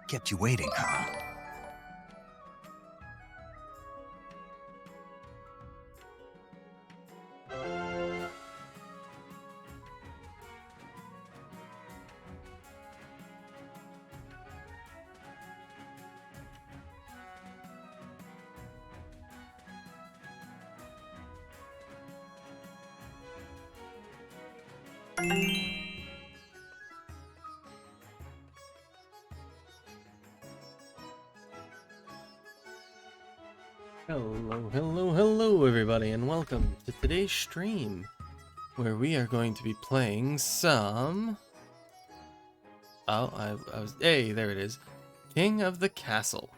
Kept you waiting, huh? Hello everybody, and welcome to today's stream, where we are going to be playing some... Hey, there it is. King of the Castle.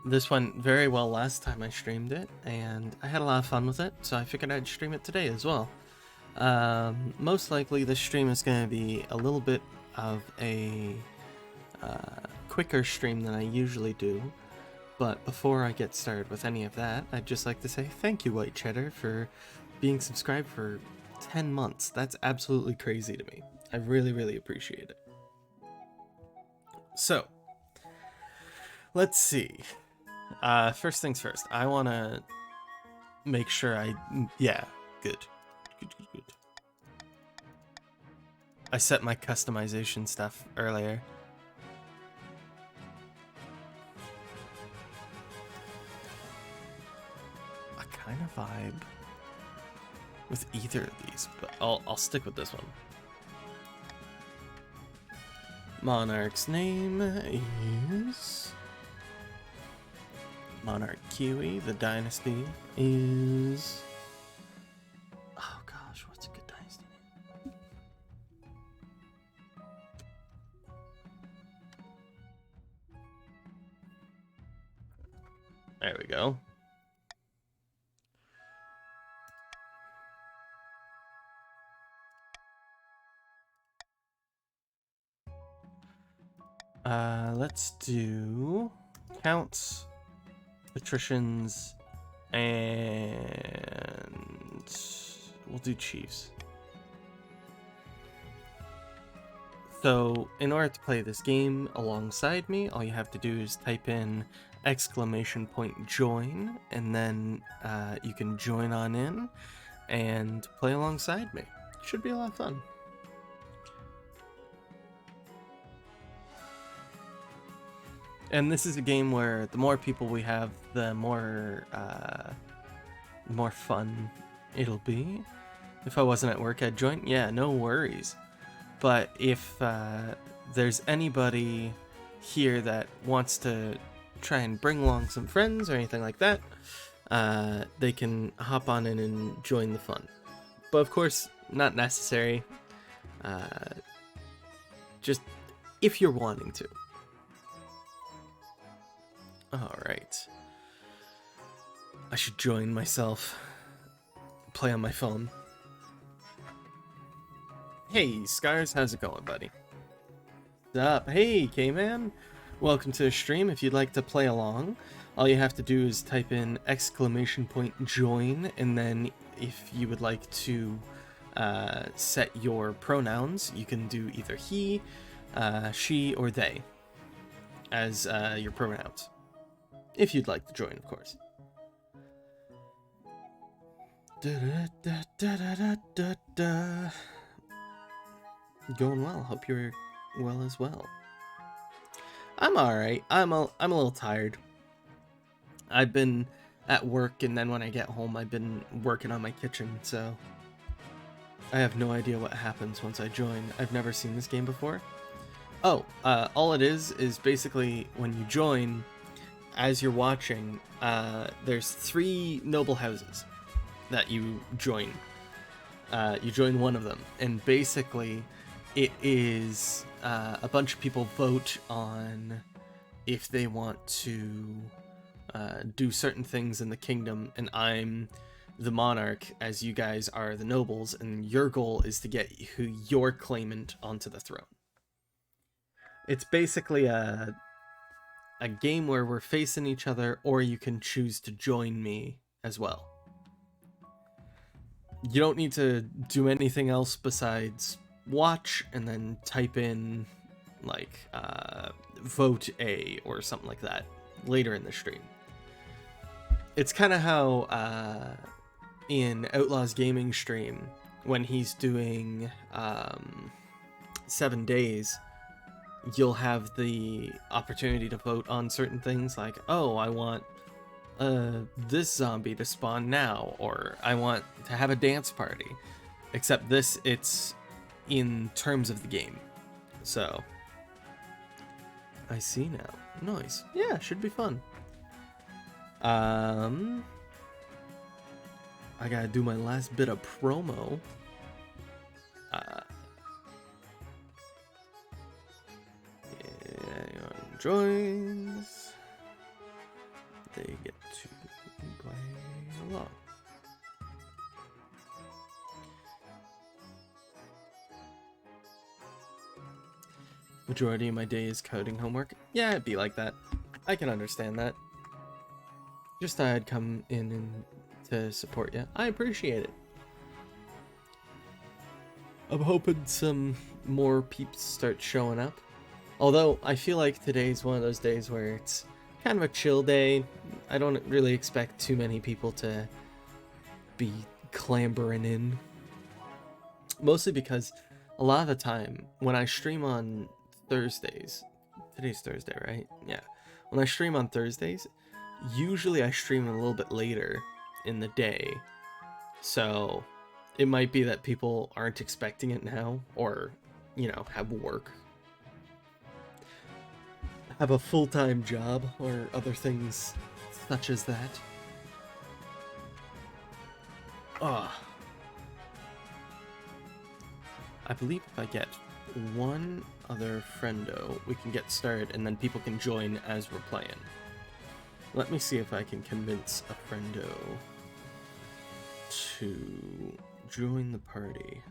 This went very well last time I streamed it, and I had a lot of fun with it, so I figured I'd stream it today as well. Most likely this stream is going to be a little bit of a quicker stream than I usually do. But before I get started with any of that, I'd just like to say thank you, White Cheddar, for being subscribed for 10 months. That's absolutely crazy to me. I really appreciate it. So, let's see. First things first, I want to make sure yeah, good. I set my customization stuff earlier. Kind of vibe with either of these, but I'll stick with this one. Monarch's name is Monarch Kiwi. The dynasty is... Oh gosh, what's a good dynasty name? There we go. Let's do counts, patricians, and we'll do chiefs. So in order to play this game alongside me, all you have to do is type in !join, and then you can join on in and play alongside me. Should be a lot of fun. And this is a game where the more people we have, the more fun it'll be. If I wasn't at work, I'd join. Yeah, no worries. But if there's anybody here that wants to try and bring along some friends or anything like that, they can hop on in and join the fun. But of course, not necessary. Just if you're wanting to. Alright. I should join myself. Play on my phone. Hey, Scars, how's it going, buddy? What's up? Hey, K-Man! Welcome to the stream. If you'd like to play along, all you have to do is type in !join, and then if you would like to set your pronouns, you can do either he, she, or they as your pronouns. If you'd like to join, of course. Going well. Hope you're well as well. I'm alright. I'm a little tired. I've been at work, and then when I get home, I've been working on my kitchen, so I have no idea what happens once I join. I've never seen this game before. Oh, all it is basically when you join, as you're watching, there's 3 noble houses that you join. You join one of them, and basically it is a bunch of people vote on if they want to do certain things in the kingdom, and I'm the monarch as you guys are the nobles, and your goal is to get your claimant onto the throne. It's basically a game where we're facing each other, or you can choose to join me as well. You don't need to do anything else besides watch and then type in like vote A or something like that later in the stream. It's kind of how in Outlaw's gaming stream, when he's doing 7 days, you'll have the opportunity to vote on certain things, like, oh, I want this zombie to spawn now, or I want to have a dance party. Except this, it's in terms of the game. So, I see now. Nice. Yeah, should be fun. I gotta do my last bit of promo. Anyone joins, they get to play along. Majority of my day is coding homework. Yeah, it'd be like that. I can understand that. Just thought I'd come in and to support you. I appreciate it. I'm hoping some more peeps start showing up. Although, I feel like today's one of those days where it's kind of a chill day. I don't really expect too many people to be clambering in. Mostly because a lot of the time, when I stream on Thursdays, today's Thursday, right? Yeah. When I stream on Thursdays, usually I stream a little bit later in the day. So, it might be that people aren't expecting it now, or, you know, have work. Have a full-time job, or other things such as that. I believe if I get one other friendo, we can get started, and then people can join as we're playing. Let me see if I can convince a friendo to join the party.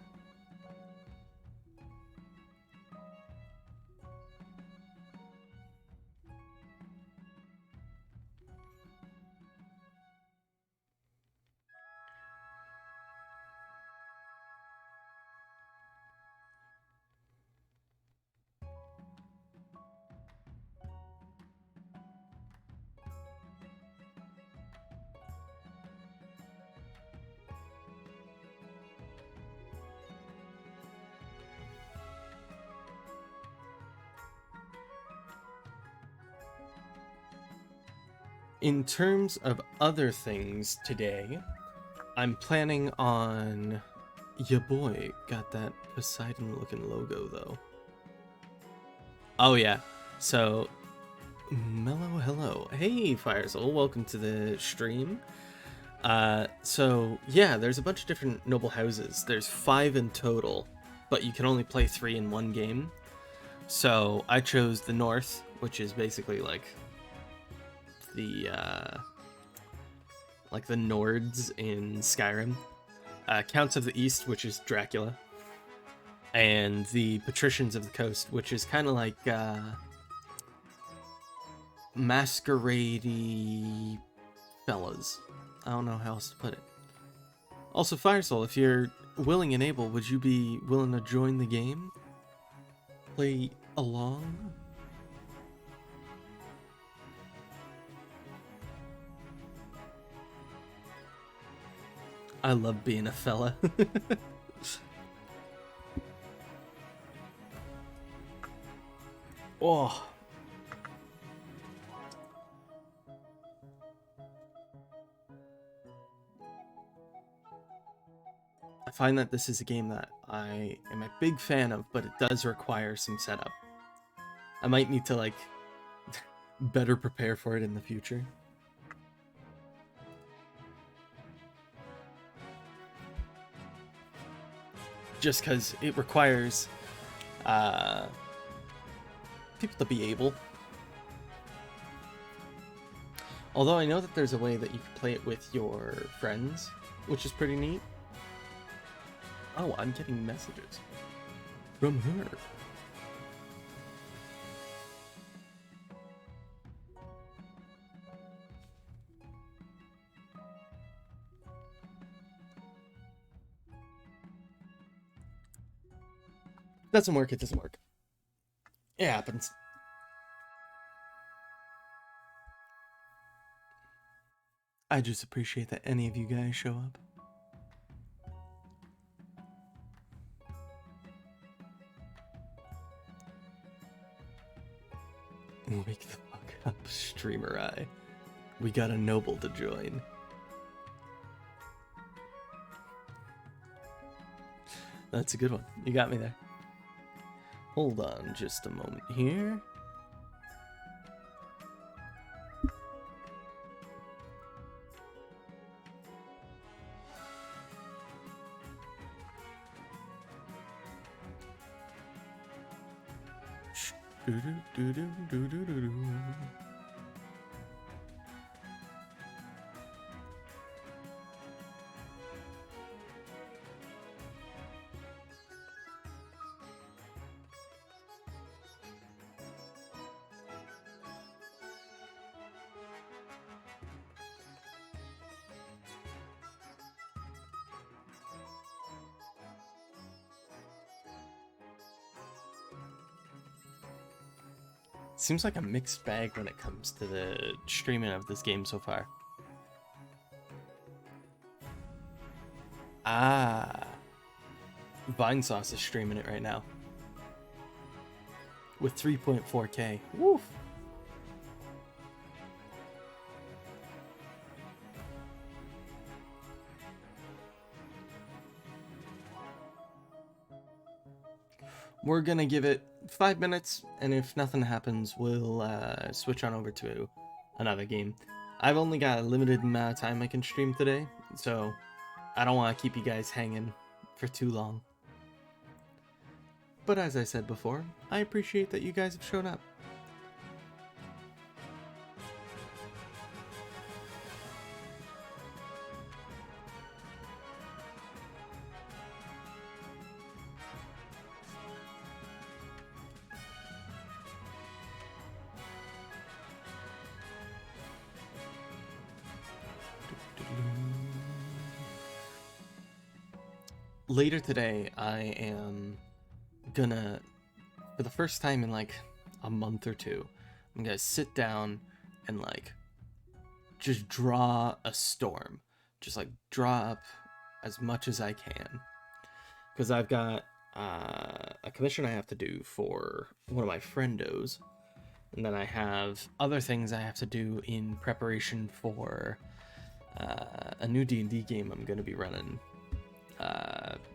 In terms of other things today, I'm planning on... Ya boy got that Poseidon-looking logo, though. Oh, yeah. So, Mellow hello. Hey, Firesoul, welcome to the stream. So, yeah, there's a bunch of different noble houses. There's 5 in total, but you can only play 3 in one game. So, I chose the North, which is basically, like the Nords in Skyrim, Counts of the East, which is Dracula, and the Patricians of the Coast, which is kind of like masquerade-y fellas. I don't know how else to put it. Also, Firesoul, if you're willing and able, would you be willing to join the game? Play along? I love being a fella. Oh. I find that this is a game that I am a big fan of, but it does require some setup. I might need to, like, better prepare for it in the future. Just because it requires people to be able. Although I know that there's a way that you can play it with your friends, which is pretty neat. Oh, I'm getting messages from her. Doesn't work, it doesn't work. It happens. I just appreciate that any of you guys show up. Wake the fuck up, Streamer Eye. We got a noble to join. That's a good one. You got me there. Hold on just a moment here. Seems like a mixed bag when it comes to the streaming of this game so far. Vine Sauce is streaming it right now. With 3.4K. Woof! We're gonna give it 5 minutes, and if nothing happens, we'll switch on over to another game. I've only got a limited amount of time I can stream today, so I don't want to keep you guys hanging for too long. But as I said before, I appreciate that you guys have shown up. Later today, I am gonna, for the first time in like a month or two, I'm gonna sit down and like just draw a storm. Just like draw up as much as I can. Because I've got a commission I have to do for one of my friendos. And then I have other things I have to do in preparation for a new D&D game I'm gonna be running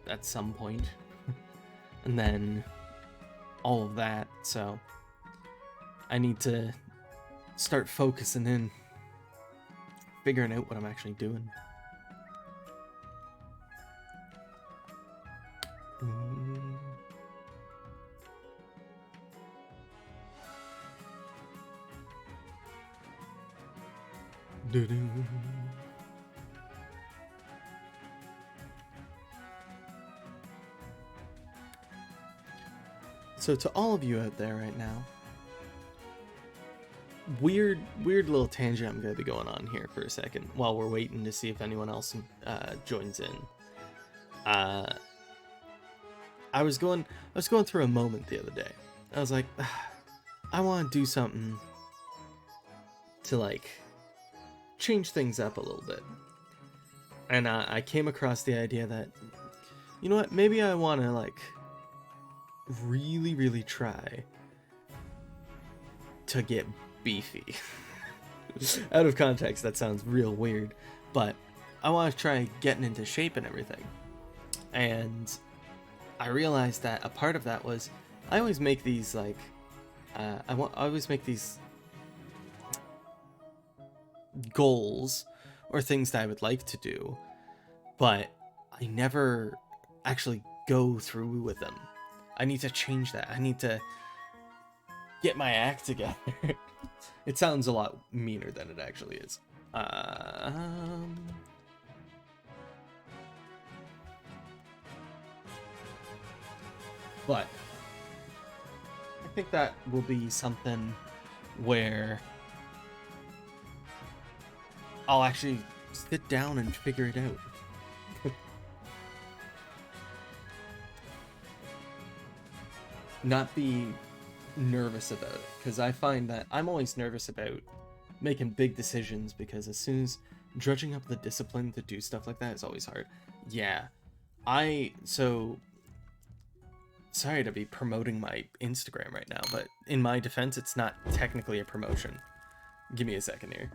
at some point. And then all of that, so I need to start focusing in, figuring out what I'm actually doing. So to all of you out there right now, weird little tangent I'm going to be going on here for a second while we're waiting to see if anyone else joins in. I was going through a moment the other day. I was like, I want to do something to like change things up a little bit. And I came across the idea that, you know what, maybe I want to like really try to get beefy. Out of context, that sounds real weird, but I want to try getting into shape and everything. And I realized that a part of that was I always make these like I always make these goals or things that I would like to do, but I never actually go through with them. I need to change that. I need to get my act together. It sounds a lot meaner than it actually is. But I think that will be something where I'll actually sit down and figure it out. Not be nervous about it, because I find that I'm always nervous about making big decisions, because as soon as dredging up the discipline to do stuff like that is always hard. Yeah, so sorry to be promoting my Instagram right now, but in my defense, it's not technically a promotion. Give me a second here.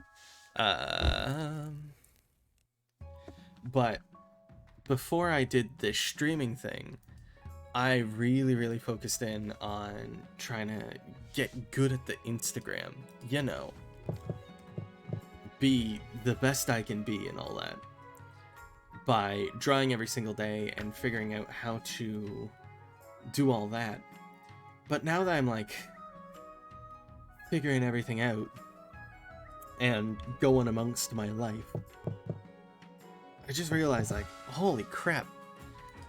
But before I did this streaming thing, I really focused in on trying to get good at the Instagram, you know, be the best I can be and all that, by drawing every single day and figuring out how to do all that. But now that I'm like figuring everything out and going amongst my life, I just realized, like, holy crap,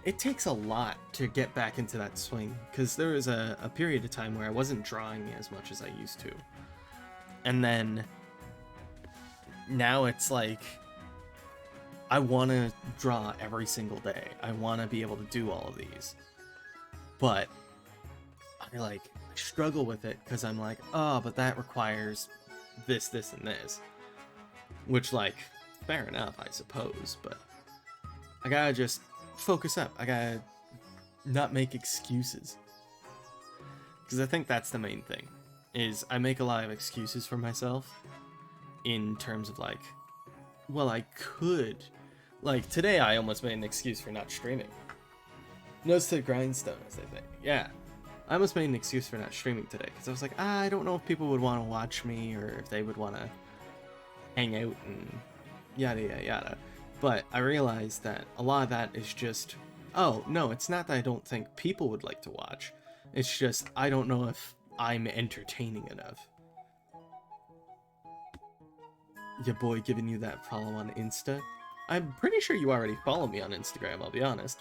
it takes a lot to get back into that swing, because there was a period of time where I wasn't drawing as much as I used to. And then now it's like, I want to draw every single day. I want to be able to do all of these. But I struggle with it, because I'm like, oh, but that requires this, and this. Which, like, fair enough, I suppose, but I gotta just focus up. I gotta not make excuses. Because I think that's the main thing, is I make a lot of excuses for myself in terms of, like, well, I could. Like, today I almost made an excuse for not streaming. Nose to the grindstone, as they think. Yeah. I almost made an excuse for not streaming today, because I was like, I don't know if people would want to watch me, or if they would want to hang out and yada yada yada. But I realized that a lot of that is just, oh, no, it's not that I don't think people would like to watch. It's just, I don't know if I'm entertaining enough. Your boy giving you that follow on Insta. I'm pretty sure you already follow me on Instagram, I'll be honest.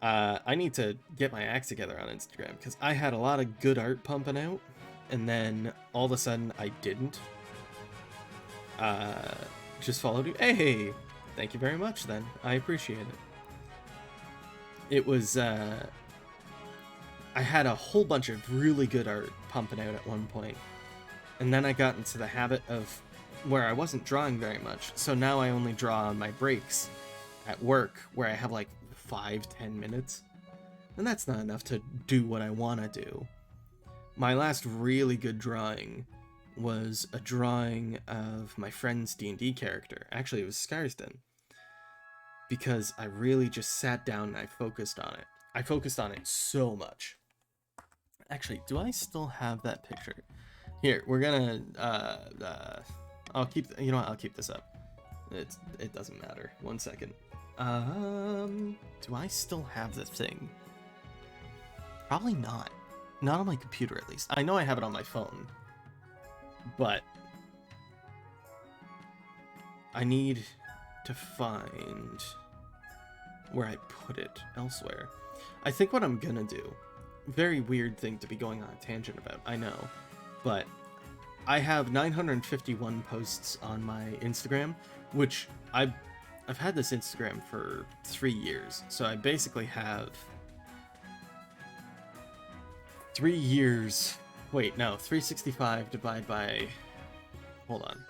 I need to get my act together on Instagram, because I had a lot of good art pumping out, and then all of a sudden I didn't. Just followed you. Hey, thank you very much then. I appreciate it. It was, I had a whole bunch of really good art pumping out at one point, and then I got into the habit of where I wasn't drawing very much, so now I only draw on my breaks at work, where I have like 5-10 minutes, and that's not enough to do what I want to do. My last really good drawing was a drawing of my friend's D&D character. Actually, it was Scarsden, because I really just sat down and I focused on it. I focused on it so much. Actually, do I still have that picture? Here, we're gonna, I'll keep, you know what, I'll keep this up. It doesn't matter. 1 second. Do I still have this thing? Probably not. Not on my computer, at least. I know I have it on my phone, but I need to find where I put it elsewhere. I think what I'm gonna do, very weird thing to be going on a tangent about, I know, but I have 951 posts on my Instagram, which I've had this Instagram for 3 years, so I basically have 3 years. Wait, no, 365 divided by, hold on,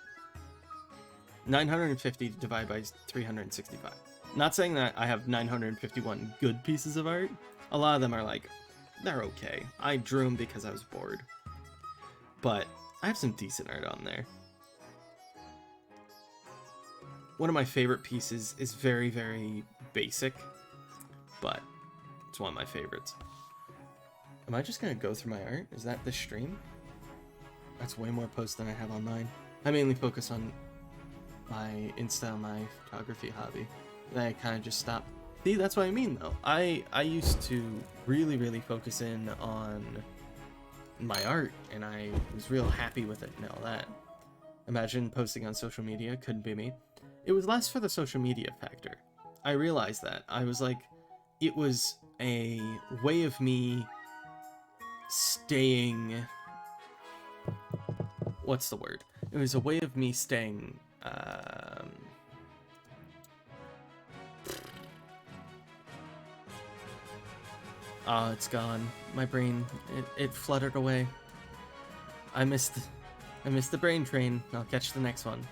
950 divided by 365. Not saying that I have 951 good pieces of art. A lot of them are like, they're okay. I drew them because I was bored. But I have some decent art on there. One of my favorite pieces is very, very basic, but it's one of my favorites. Am I just gonna go through my art? Is that the stream? That's way more posts than I have on mine. I mainly focus on my Insta, my photography hobby. Then I kind of just stopped. See, that's what I mean though. I used to really, really focus in on my art, and I was real happy with it and all that. Imagine posting on social media, couldn't be me. It was less for the social media factor. I realized that. I was like, it was a way of me staying... What's the word? It was a way of me staying... Oh, it's gone. My brain, it fluttered away. I missed the brain train. I'll catch the next one.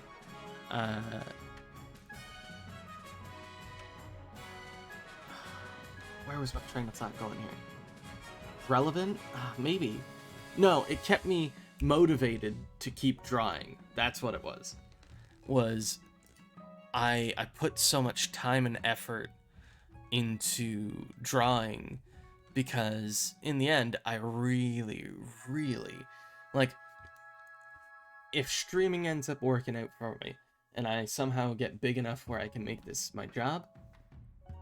Where was my train of thought going here? Relevant? Maybe. No, it kept me motivated to keep drawing. That's what it was. I put so much time and effort into drawing because in the end I really like, if streaming ends up working out for me and I somehow get big enough where I can make this my job,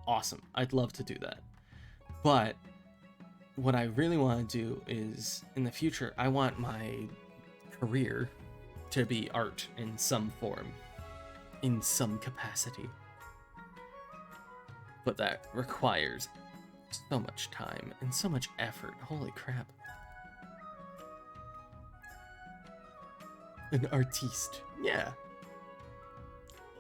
awesome. I'd love to do that. But what I really want to do is, in the future, I want my career to be art in some form, in some capacity. But that requires so much time and so much effort. Holy crap. An artiste. Yeah.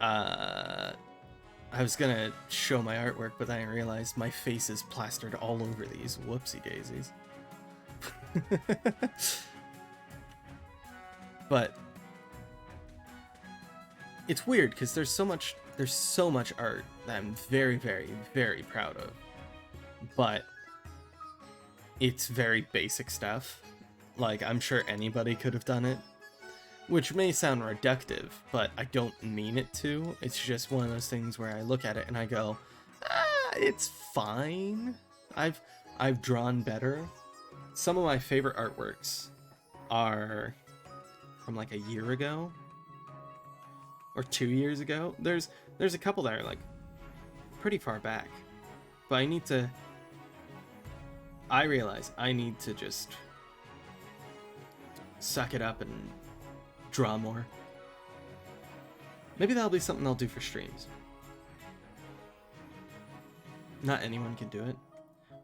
I was gonna show my artwork, but then I realized my face is plastered all over these. Whoopsie daisies. But it's weird because there's so much art that I'm very proud of. But it's very basic stuff. Like, I'm sure anybody could have done it. Which may sound reductive, but I don't mean it to. It's just one of those things where I look at it and I go, it's fine. I've drawn better. Some of my favorite artworks are from like a year ago or 2 years ago. There's a couple that are like pretty far back, but I realize I need to just suck it up and draw more. Maybe that'll be something I'll do for streams. Not anyone can do it.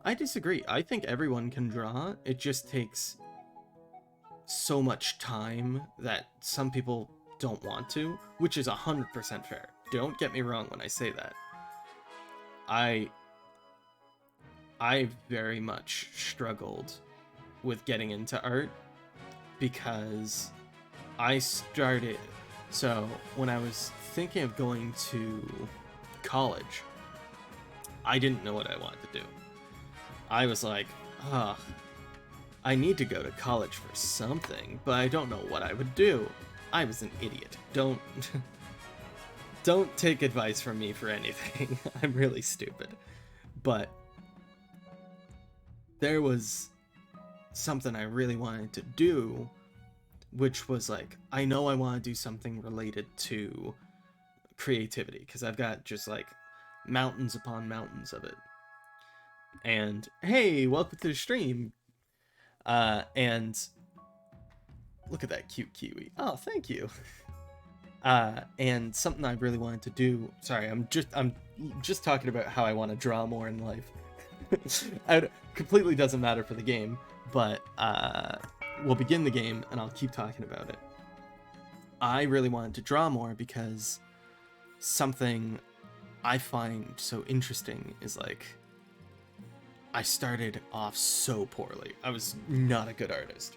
I disagree. I think everyone can draw. It just takes so much time that some people don't want to, which is 100% fair. Don't get me wrong when I say that. I very much struggled with getting into art because I started, so when I was thinking of going to college, I didn't know what I wanted to do. I was like, I need to go to college for something, but I don't know what I would do. I was an idiot. Don't take advice from me for anything. I'm really stupid. But there was something I really wanted to do, which was like, I know I want to do something related to creativity, because I've got just like mountains upon mountains of it. And hey, welcome to the stream. And look at that cute kiwi. Oh, thank you. And something I really wanted to do. Sorry, I'm just talking about how I want to draw more in life. It completely doesn't matter for the game, but we'll begin the game and I'll keep talking about it. I really wanted to draw more because something I find so interesting is like, I started off so poorly. I was not a good artist.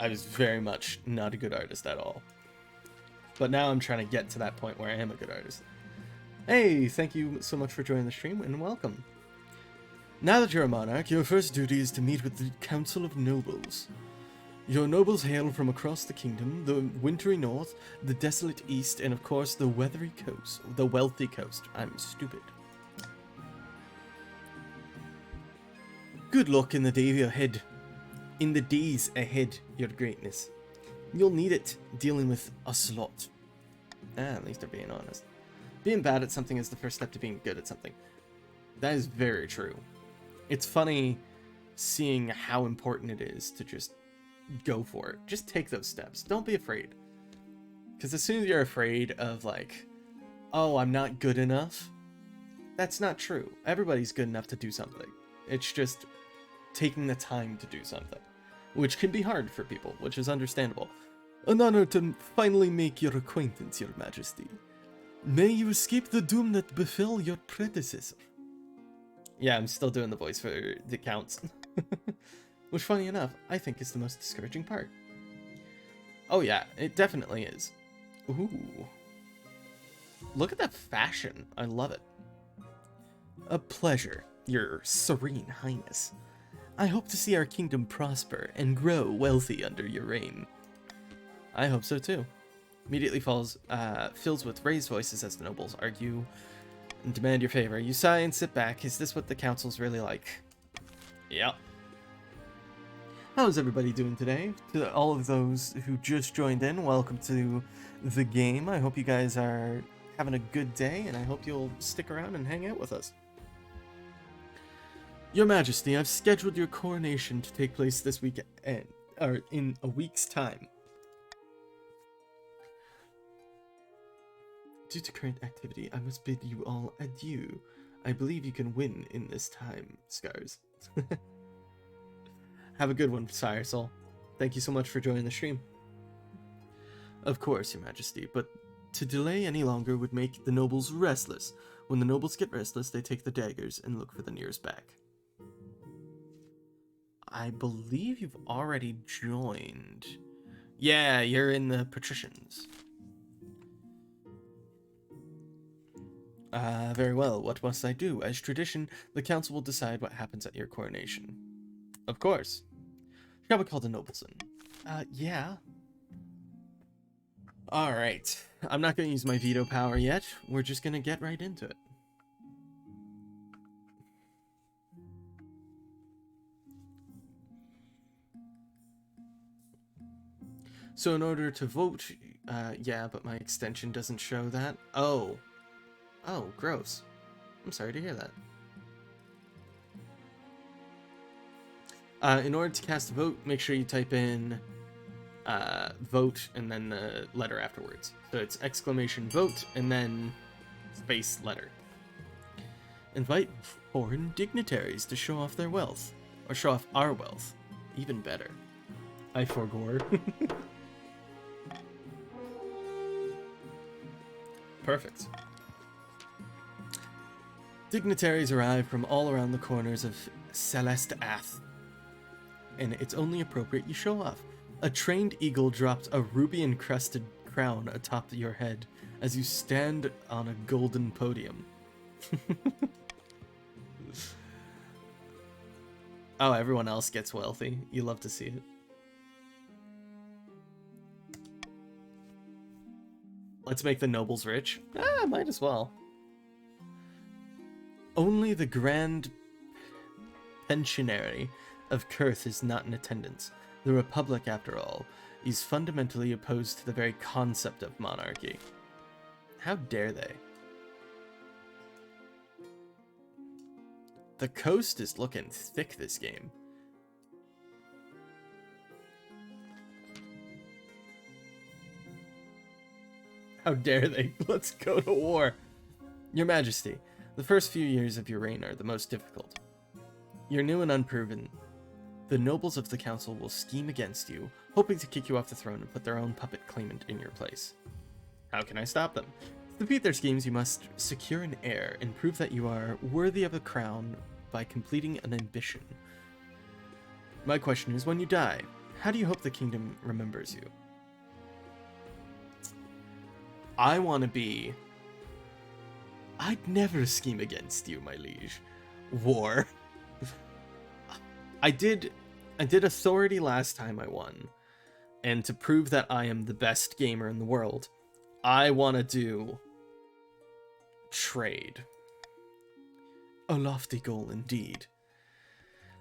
I was very much not a good artist at all. But now I'm trying to get to that point where I am a good artist. Hey, thank you so much for joining the stream and welcome. Now that you're a monarch, your first duty is to meet with the Council of Nobles. Your nobles hail from across the kingdom, the wintry north, the desolate east, and of course the weathery coast, the wealthy coast. I'm stupid. Good luck in the day ahead. In the days ahead, your greatness. You'll need it dealing with a lot. At least they're being honest. Being bad at something is the first step to being good at something. That is very true. It's funny seeing how important it is to just go for it. Just take those steps. Don't be afraid. Because as soon as you're afraid of like, oh, I'm not good enough, that's not true. Everybody's good enough to do something. It's just taking the time to do something, which can be hard for people, which is understandable. An honor to finally make your acquaintance, your majesty. May you escape the doom that befell your predecessor. Yeah, I'm still doing the voice for the counts. Which, funny enough, I think is the most discouraging part. Oh yeah, it definitely is. Ooh. Look at that fashion. I love it. A pleasure, your serene highness. I hope to see our kingdom prosper and grow wealthy under your reign. I hope so too. Immediately fills with raised voices as the nobles argue and demand your favor. You sigh and sit back. Is this what the council's really like? Yep. How's everybody doing today? To all of those who just joined in, welcome to the game. I hope you guys are having a good day, and I hope you'll stick around and hang out with us. Your Majesty, I've scheduled your coronation to take place this weekend, or in a week's time. Due to current activity, I must bid you all adieu. I believe you can win in this time, Scars. Have a good one, Sire Soul. Thank you so much for joining the stream. Of course, Your Majesty, but to delay any longer would make the nobles restless. When the nobles get restless, they take the daggers and look for the nearest back. I believe you've already joined. Yeah, you're in the patricians. Very well. What must I do? As tradition, the council will decide what happens at your coronation. Of course. Shall we call the nobles in? Yeah. Alright. I'm not going to use my veto power yet. We're just going to get right into it. So in order to vote, yeah, but my extension doesn't show that. Oh. Oh, gross. I'm sorry to hear that. In order to cast a vote, make sure you type in vote and then the letter afterwards. So it's exclamation vote and then space letter. Invite foreign dignitaries to show off their wealth. Or show off our wealth. Even better. I forgore. Perfect. Dignitaries arrive from all around the corners of Celeste Ath, and it's only appropriate you show off. A trained eagle dropped a ruby-encrusted crown atop your head as you stand on a golden podium. Oh, everyone else gets wealthy. You love to see it. Let's make the nobles rich. Ah, might as well. Only the Grand Pensionary of Kurth is not in attendance. The Republic, after all, is fundamentally opposed to the very concept of monarchy. How dare they? The coast is looking thick this game. How dare they? Let's go to war. Your Majesty, the first few years of your reign are the most difficult. You're new and unproven. The nobles of the council will scheme against you, hoping to kick you off the throne and put their own puppet claimant in your place. How can I stop them? To defeat their schemes, you must secure an heir and prove that you are worthy of a crown by completing an ambition. My question is, when you die, how do you hope the kingdom remembers you? I want to be... I'd never scheme against you, my liege. War. I did authority last time I won. And to prove that I am the best gamer in the world, I want to do... trade. A lofty goal indeed.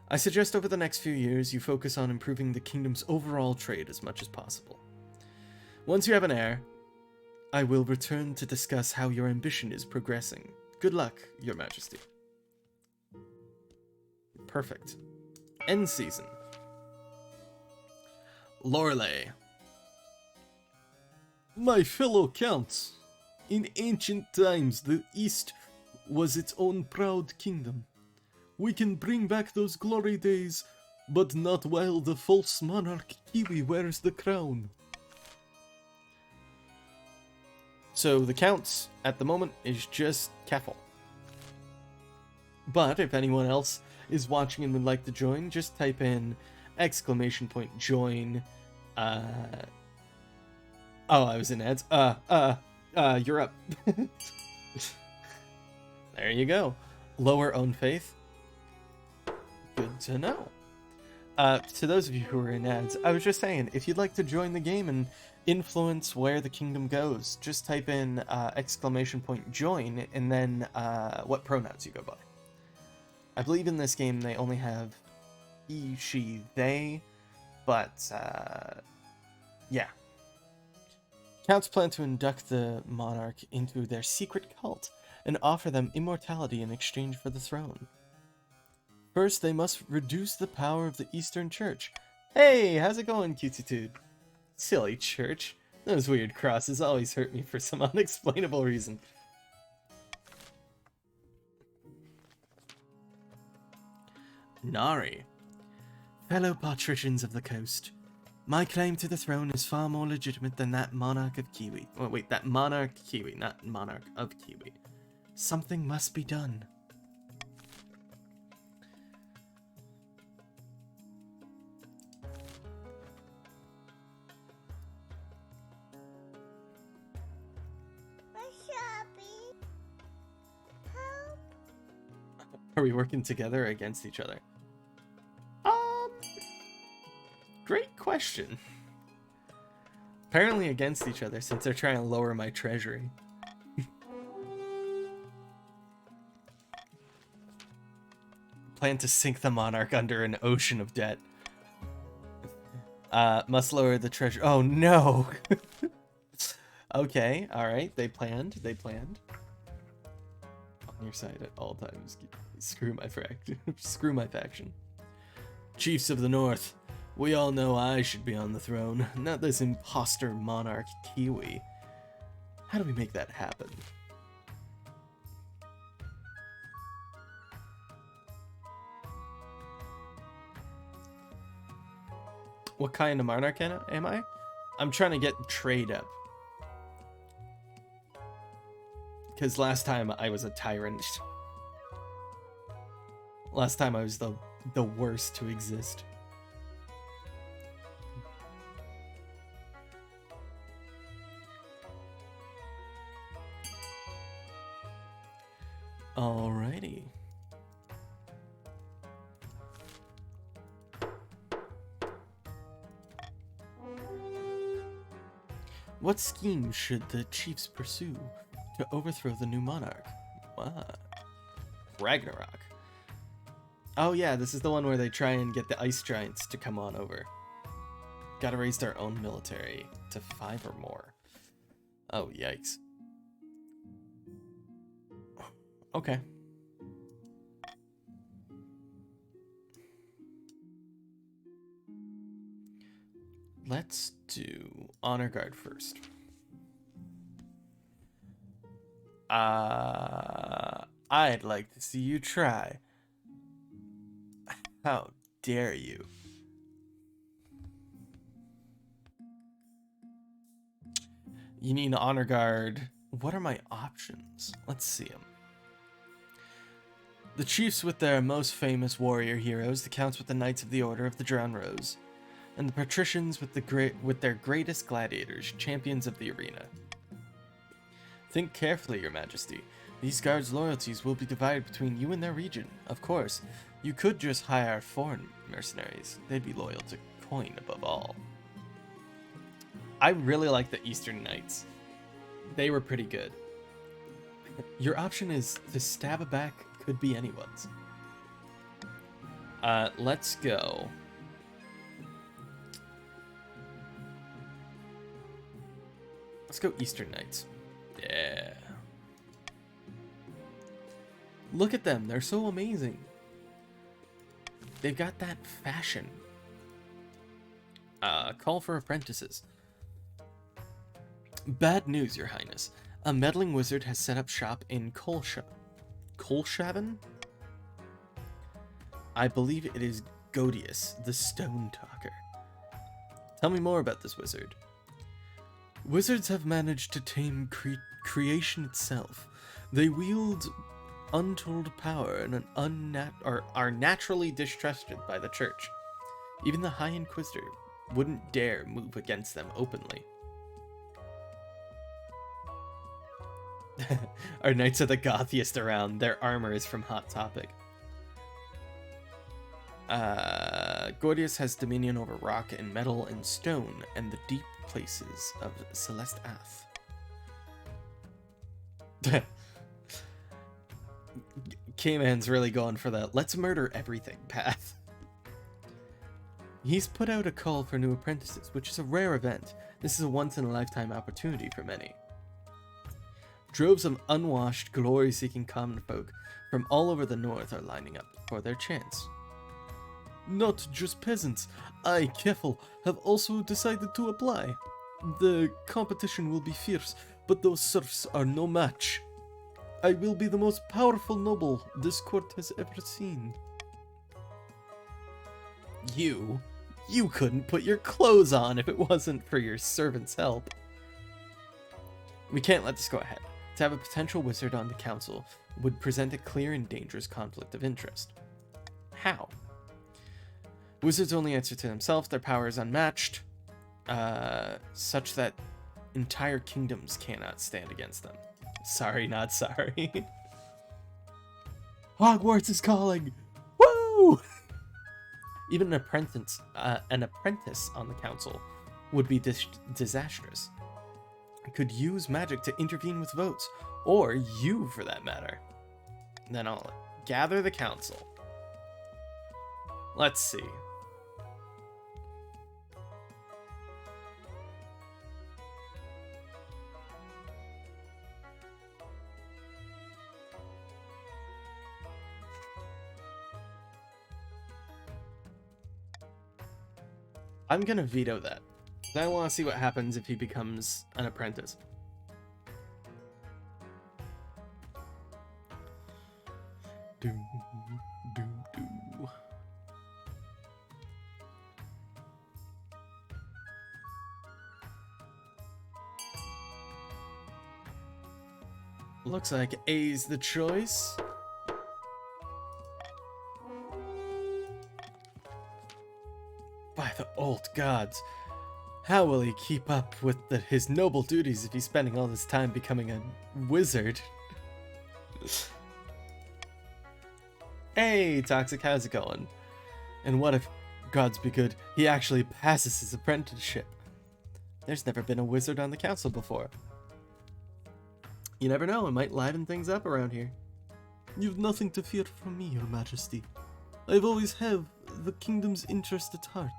I suggest over the next few years you focus on improving the kingdom's overall trade as much as possible. Once you have an heir, I will return to discuss how your ambition is progressing. Good luck, Your Majesty. Perfect. End season. Lorelei. My fellow counts, in ancient times the East was its own proud kingdom. We can bring back those glory days, but not while the false monarch Kiwi wears the crown. So the counts at the moment is just Keffel. But if anyone else is watching and would like to join, just type in !join. Oh, I was in ads. You're up. There you go. Lower own faith. Good to know. To those of you who are in ads, I was just saying, if you'd like to join the game and influence where the kingdom goes, just type in !join and then what pronouns you go by. I believe in this game they only have he, she, they, but yeah. Counts plan to induct the monarch into their secret cult and offer them immortality in exchange for the throne. First, they must reduce the power of the Eastern Church. Hey, how's it going, Cutitude? Silly church. Those weird crosses always hurt me for some unexplainable reason. Nari. Fellow patricians of the coast, my claim to the throne is far more legitimate than that monarch of Kiwi. Oh, wait, that monarch Kiwi, not monarch of Kiwi. Something must be done. Are we working together or against each other? Great question. Apparently against each other, since they're trying to lower my treasury. Plan to sink the monarch under an ocean of debt. Must lower the treasury. Oh no! Okay, alright, they planned. On your side at all times. Screw my faction. Chiefs of the North. We all know I should be on the throne, not this imposter monarch Kiwi. How do we make that happen? What kind of monarch am I? I'm trying to get trade up. Because last time I was a tyrant. Last time I was the worst to exist. Alrighty. What scheme should the chiefs pursue to overthrow the new monarch? What? Ragnarok. Oh yeah, this is the one where they try and get the ice giants to come on over. Gotta raise their own military to 5 or more. Oh, yikes. Okay. Let's do Honor Guard first. I'd like to see you try. How dare you? You need an Honor Guard. What are my options? Let's see them. The chiefs with their most famous warrior heroes, the counts with the Knights of the Order of the Drowned Rose, and the patricians with their greatest gladiators, champions of the arena. Think carefully, Your Majesty. These guards' loyalties will be divided between you and their region. Of course, you could just hire foreign mercenaries. They'd be loyal to coin above all. I really like the Eastern Knights. They were pretty good. Your option is to stab a back. Could be anyone's. Let's go. Let's go Eastern Knights. Yeah. Look at them. They're so amazing. They've got that fashion. Call for apprentices. Bad news, Your Highness. A meddling wizard has set up shop in Kolshaven? I believe it is Godius, the Stone Talker. Tell me more about this wizard. Wizards have managed to tame creation itself. They wield untold power and are naturally distrusted by the church. Even the High Inquisitor wouldn't dare move against them openly. Our knights are the gothiest around. Their armor is from Hot Topic. Gordius has dominion over rock and metal and stone and the deep places of Celeste Ath. K-Man's really going for the let's murder everything path. He's put out a call for new apprentices, which is a rare event. This is a once-in-a-lifetime opportunity for many. Droves of unwashed, glory-seeking common folk from all over the north are lining up for their chance. Not just peasants, I, Keffel, have also decided to apply. The competition will be fierce, but those serfs are no match. I will be the most powerful noble this court has ever seen. You couldn't put your clothes on if it wasn't for your servant's help. We can't let this go ahead. To have a potential wizard on the council would present a clear and dangerous conflict of interest. How? Wizards only answer to themselves, their power is unmatched, such that entire kingdoms cannot stand against them. Sorry, not sorry. Hogwarts is calling! Woo! Even an apprentice on the council would be disastrous. Could use magic to intervene with votes, or you for that matter. Then I'll gather the council. Let's see. I'm gonna veto that. I want to see what happens if he becomes an apprentice. Do, do, do. Looks like A's the choice. By the old gods, how will he keep up with his noble duties if he's spending all this time becoming a wizard? Hey, Toxic, how's it going? And what if, gods be good, he actually passes his apprenticeship? There's never been a wizard on the council before. You never know, it might liven things up around here. You've nothing to fear from me, your majesty. I've always have the kingdom's interest at heart,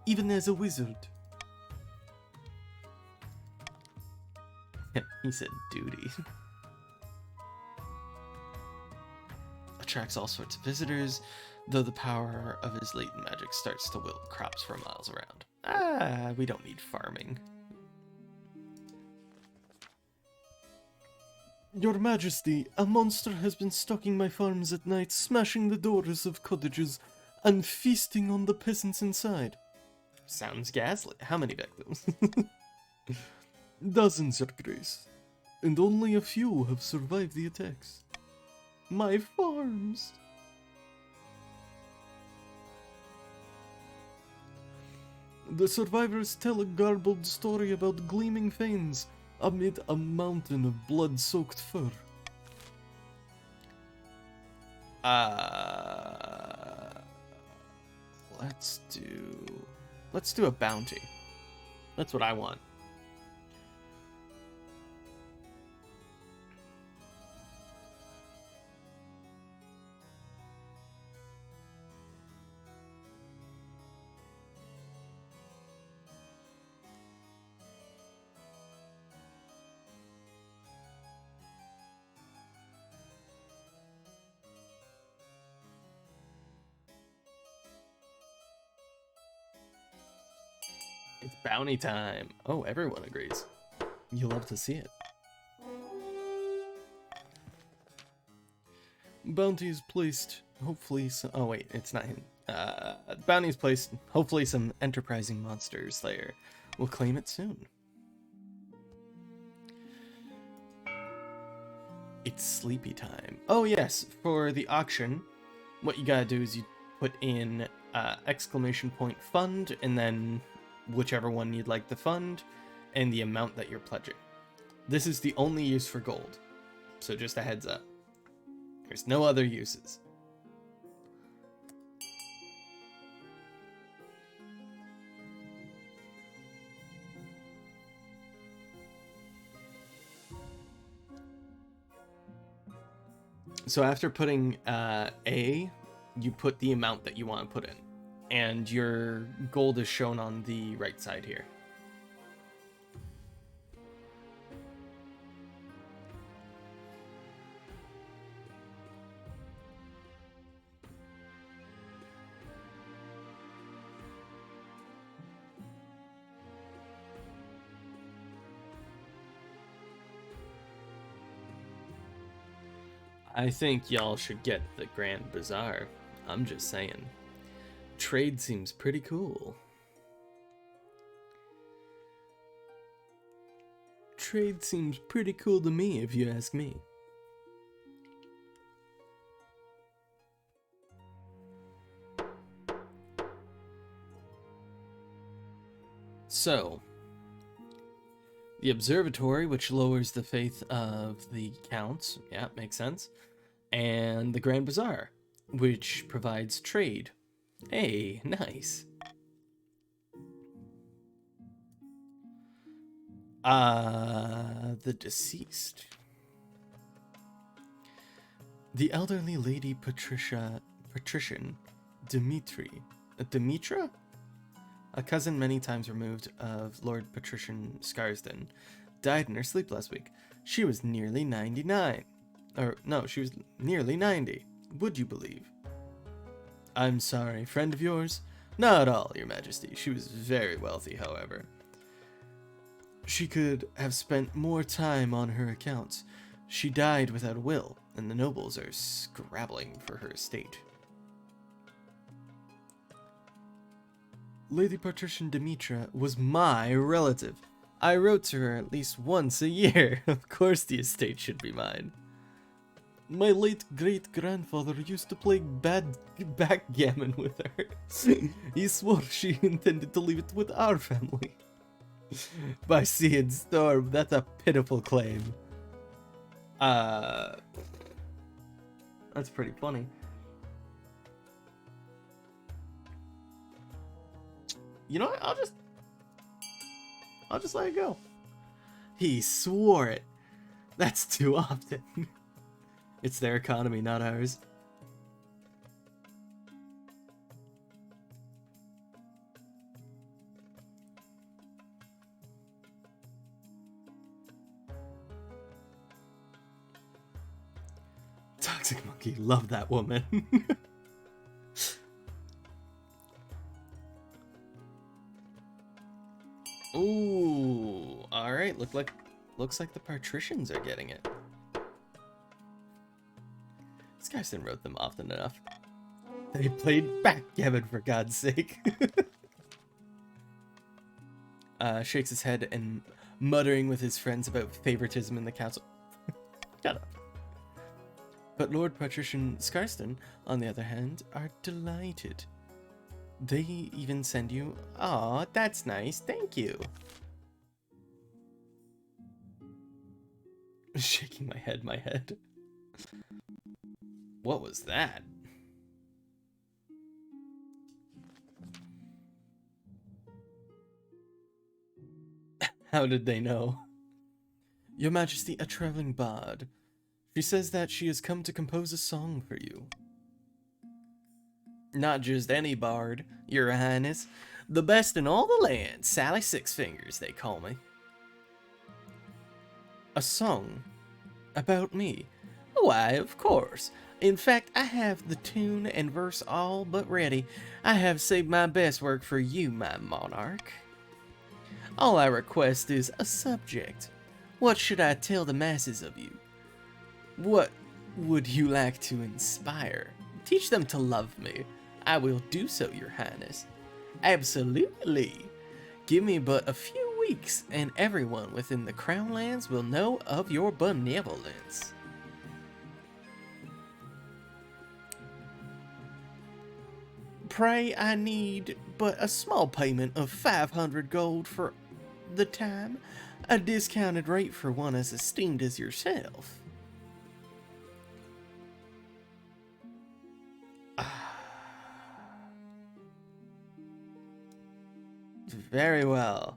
even as a wizard. He said duty. Attracts all sorts of visitors, though the power of his latent magic starts to wilt crops for miles around. Ah, we don't need farming. Your Majesty, a monster has been stalking my farms at night, smashing the doors of cottages and feasting on the peasants inside. Sounds ghastly. How many victims? Dozens, Your Grace, and only a few have survived the attacks. My farms! The survivors tell a garbled story about gleaming fanes amid a mountain of blood-soaked fur. Let's do a bounty. That's what I want. It's bounty time. Oh, everyone agrees. You love to see it. Bounty is placed. Hopefully some... Oh, wait. It's not him. Bounty is placed. Hopefully some enterprising monster slayer will claim it soon. It's sleepy time. Oh yes, for the auction, what you gotta do is you put in exclamation point fund and then whichever one you'd like to fund and the amount that you're pledging. This is the only use for gold, so just a heads up. There's no other uses. So after putting A, you put the amount that you want to put in. And your gold is shown on the right side here. I think y'all should get the Grand Bazaar. I'm just saying. Trade seems pretty cool. Trade seems pretty cool to me, if you ask me. So, the observatory, which lowers the faith of the counts, yeah, makes sense, and the Grand Bazaar, which provides trade. Hey, nice. The deceased. The elderly Lady Patrician Dimitra? A cousin many times removed of Lord Patrician Scarsden, died in her sleep last week. She was nearly 99. Or, no, she was nearly 90. Would you believe? I'm sorry, friend of yours? Not at all, your majesty. She was very wealthy, however. She could have spent more time on her accounts. She died without a will, and the nobles are scrabbling for her estate. Lady Patrician Dimitra was my relative. I wrote to her at least once a year. Of course the estate should be mine. My late great-grandfather used to play backgammon with her. He swore she intended to leave it with our family. By sea and storm, that's a pitiful claim. That's pretty funny. You know what? I'll just let it go. He swore it. That's too often. It's their economy, not ours. Toxic Monkey, love that woman. Ooh, alright, looks like the patricians are getting it. This Scarsden wrote them often enough. They played backgammon, for God's sake. Shakes his head and muttering with his friends about favoritism in the council. Shut up. But Lord Patrician Scarsden, on the other hand, are delighted. They even send you... Aw, that's nice, thank you. Shaking my head. What was that? How did they know? Your Majesty, a traveling bard. She says that she has come to compose a song for you. Not just any bard, Your Highness. The best in all the land. Sally Six Fingers, they call me. A song? About me? Why, of course. In fact, I have the tune and verse all but ready. I have saved my best work for you, my monarch. All I request is a subject. What should I tell the masses of you? What would you like to inspire? Teach them to love me. I will do so, Your Highness. Absolutely. Give me but a few weeks, and everyone within the Crown Lands will know of your benevolence. pray, I need but a small payment of 500 gold for the time, a discounted rate for one as esteemed as yourself. Very well.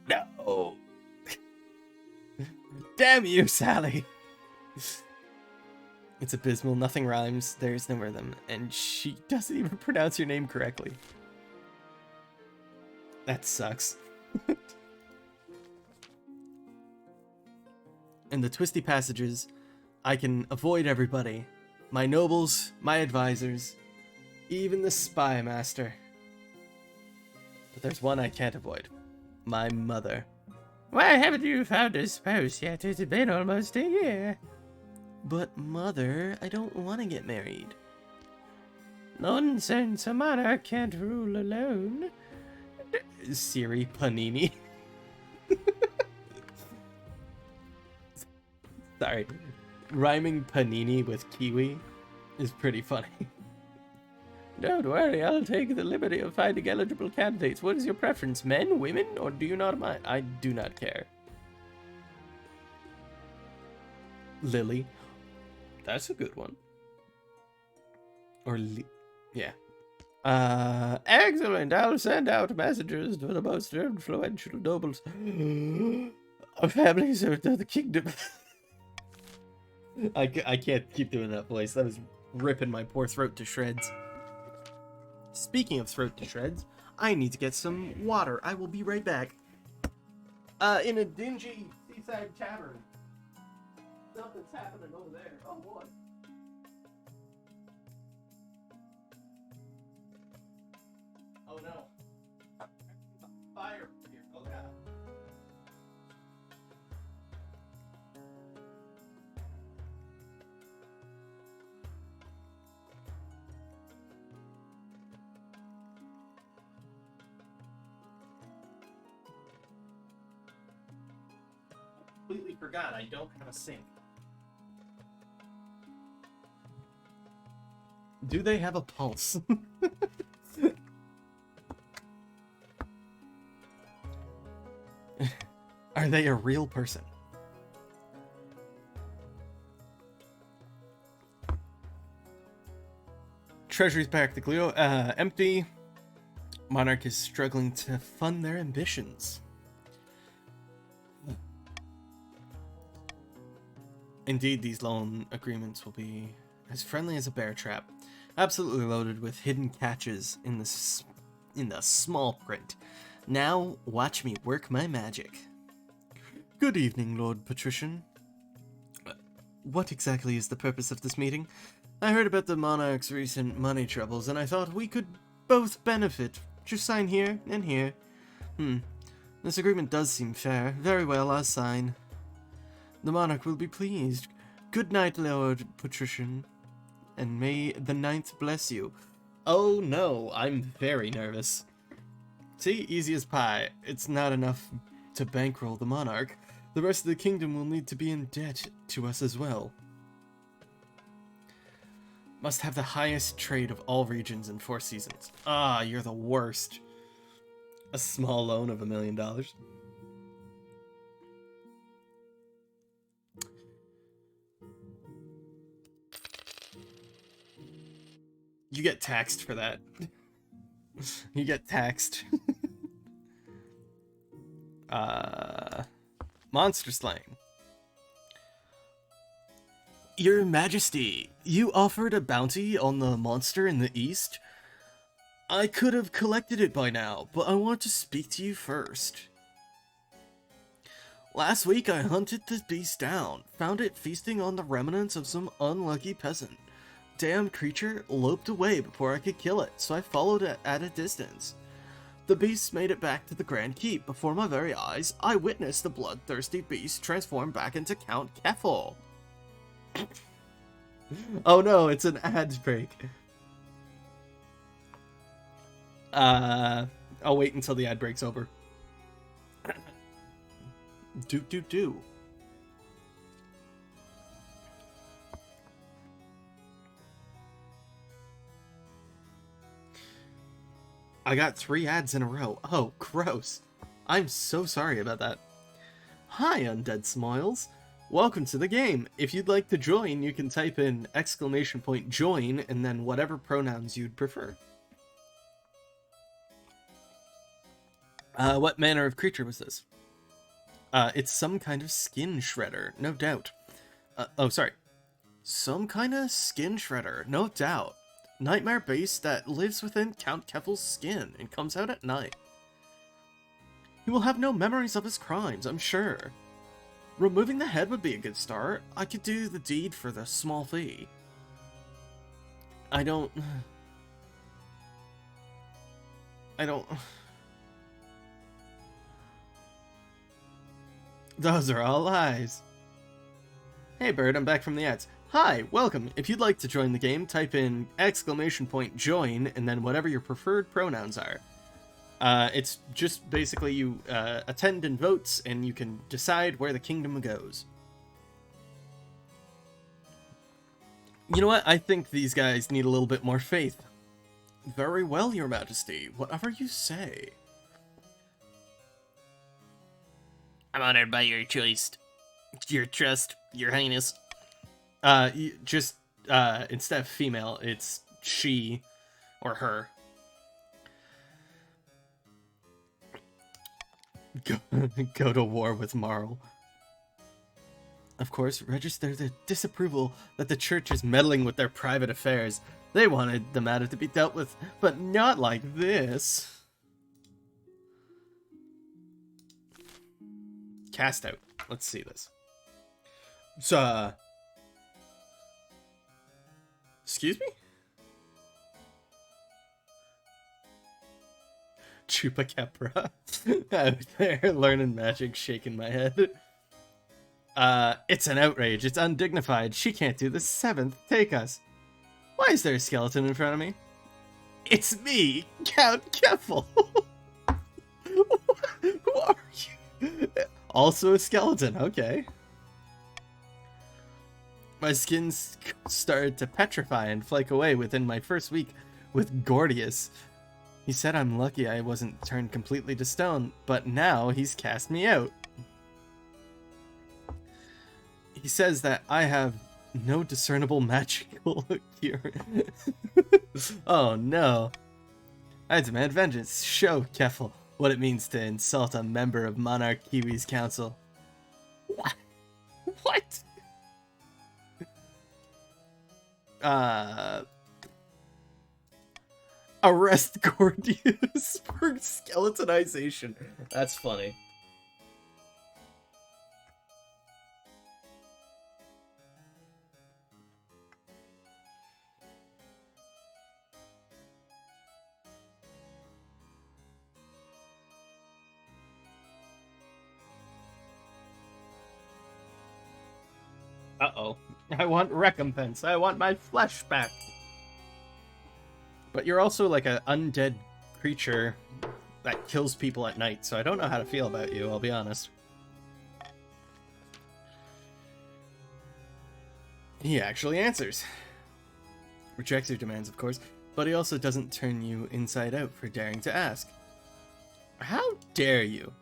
No. Damn you, Sally. It's abysmal. Nothing rhymes. There's no rhythm. And she doesn't even pronounce your name correctly. That sucks. In the twisty passages, I can avoid everybody. My nobles, my advisors, even the spy master. But there's one I can't avoid. My mother. Why haven't you found a spouse yet? It's been almost a year. But mother, I don't want to get married. Nonsense, a monarch can't rule alone. Siri Panini. Sorry. Rhyming panini with kiwi is pretty funny. Don't worry, I'll take the liberty of finding eligible candidates. What is your preference, men, women, or do you not mind? I do not care. Lily. That's a good one. Or yeah. Excellent. I'll send out messengers to the most influential nobles of families of the kingdom. I can't keep doing that voice. That was ripping my poor throat to shreds. Speaking of throat to shreds, I need to get some water. I will be right back. In a dingy seaside tavern. Something's happening over there. Oh boy. Oh no. Fire here. Oh god. Completely forgot I don't have a sink. Do they have a pulse? Are they a real person? Treasury's practically empty. Monarch is struggling to fund their ambitions. Indeed, these loan agreements will be as friendly as a bear trap, absolutely loaded with hidden catches in the small print. Now, watch me work my magic. Good evening, Lord Patrician. What exactly is the purpose of this meeting? I heard about the monarch's recent money troubles, and I thought we could both benefit. Just sign here and here. This agreement does seem fair. Very well, I'll sign. The monarch will be pleased. Good night, Lord Patrician, and may the ninth bless you. Oh no, I'm very nervous. See, easy as pie. It's not enough to bankroll the monarch. The rest of the kingdom will need to be in debt to us as well. Must have the highest trade of all regions in 4 seasons. Ah, you're the worst. A small loan of $1 million. You get taxed for that. You get taxed. Monster slaying. Your Majesty, you offered a bounty on the monster in the east? I could have collected it by now, but I want to speak to you first. Last week I hunted the beast down, found it feasting on the remnants of some unlucky peasant. Damn creature loped away before I could kill it, so I followed it at a distance. The beast made it back to the Grand Keep. Before my very eyes, I witnessed the bloodthirsty beast transform back into Count Keffel. Oh no, it's an ad break. I'll wait until the ad break's over. Do. I got 3 ads in a row. Oh, gross. I'm so sorry about that. Hi, Undead Smiles. Welcome to the game. If you'd like to join, you can type in !join and then whatever pronouns you'd prefer. What manner of creature was this? It's some kind of skin shredder, no doubt. Oh, sorry. Some kind of skin shredder, no doubt. Nightmare beast that lives within Count Keffel's skin and comes out at night. He will have no memories of his crimes, I'm sure. Removing the head would be a good start. I could do the deed for the small fee. I don't... Those are all lies. Hey Bird, I'm back from the ads. Hi, welcome. If you'd like to join the game, type in !join and then whatever your preferred pronouns are. It's just basically you attend and votes and you can decide where the kingdom goes. You know what? I think these guys need a little bit more faith. Very well, Your Majesty. Whatever you say. I'm honored by your choice. Your trust, Your Highness. Just, instead of female, it's she or her. Go to war with Marl. Of course, register their disapproval that the church is meddling with their private affairs. They wanted the matter to be dealt with, but not like this. Cast out. Let's see this. Excuse me? Chupacabra. Out there learning magic, shaking my head. It's an outrage. It's undignified. She can't do the 7th. Take us. Why is there a skeleton in front of me? It's me, Count Keffel. Who are you? Also a skeleton. Okay. My skin started to petrify and flake away within my first week with Gordius. He said I'm lucky I wasn't turned completely to stone, but now he's cast me out. He says that I have no discernible magical cure. Oh no. I demand vengeance. Show Keffel what it means to insult a member of Monarch Kiwi's council. What? What? Arrest Gordius for skeletonization. That's funny. Uh-oh. I want recompense. I want my flesh back. But you're also like an undead creature that kills people at night, so I don't know how to feel about you, I'll be honest. He actually answers. Rejects your demands, of course, but he also doesn't turn you inside out for daring to ask. How dare you?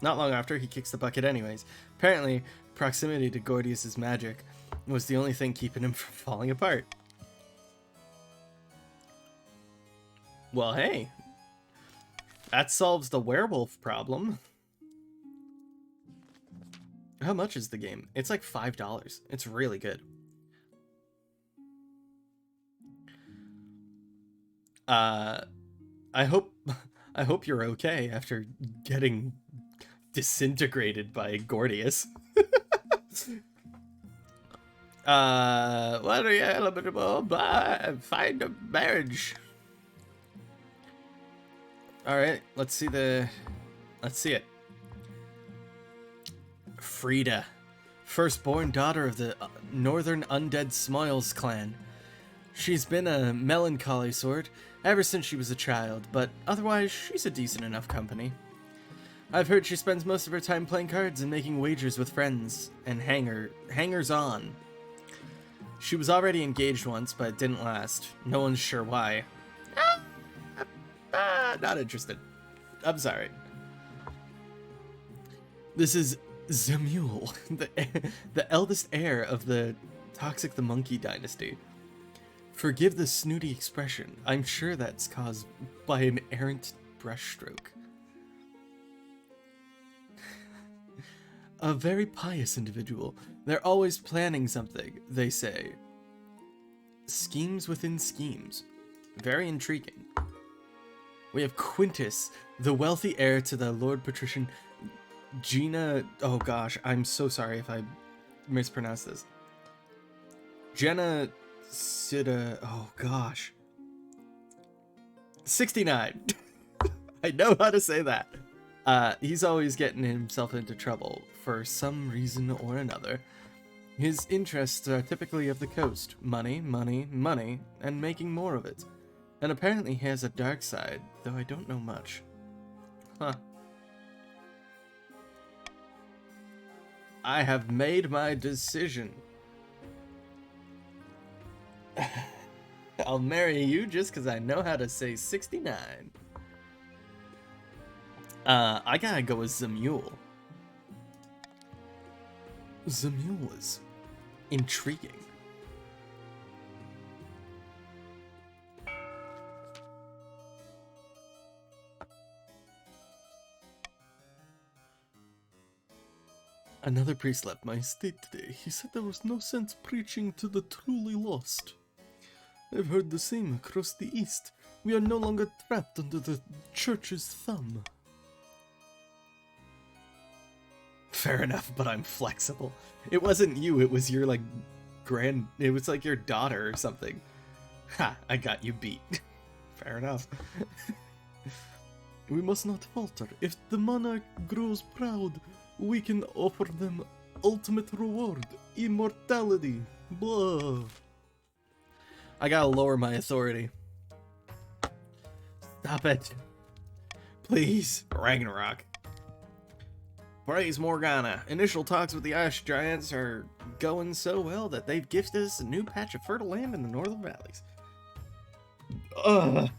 Not long after, he kicks the bucket anyways. Apparently, proximity to Gordius's magic was the only thing keeping him from falling apart. Well, hey. That solves the werewolf problem. How much is the game? It's like $5. It's really good. I hope you're okay after getting disintegrated by Gordius. What are you eligible? Find a marriage. Alright, let's see it. Frida, firstborn daughter of the Northern Undead Smiles clan. She's been a melancholy sort ever since she was a child, but otherwise she's a decent enough company. I've heard she spends most of her time playing cards and making wagers with friends and hangers-on. She was already engaged once, but it didn't last. No one's sure why. Not interested. I'm sorry. This is Zamule, the eldest heir of the Toxic the Monkey dynasty. Forgive the snooty expression. I'm sure that's caused by an errant brushstroke. A very pious individual. They're always planning something, they say. Schemes within schemes. Very intriguing. We have Quintus, the wealthy heir to the Lord Patrician Gina... Oh gosh, I'm so sorry if I mispronounced this. Jenna Sida... Oh gosh. 69. I know how to say that. He's always getting himself into trouble for some reason or another. His interests are typically of the coast. Money, money, money, and making more of it. And apparently he has a dark side, though I don't know much. Huh. I have made my decision. I'll marry you just because I know how to say 69. I gotta go with Zamule. Zamule is intriguing. Another priest left my estate today. He said there was no sense preaching to the truly lost. I've heard the same across the east. We are no longer trapped under the church's thumb. Fair enough, but I'm flexible. It wasn't you, it was your, it was like your daughter or something. Ha, I got you beat. Fair enough. We must not falter. If the monarch grows proud, we can offer them ultimate reward, immortality. Blah. I gotta lower my authority. Stop it. Please, Ragnarok. Praise Morgana. Initial talks with the Ice Giants are going so well that they've gifted us a new patch of fertile land in the northern valleys. Ugh.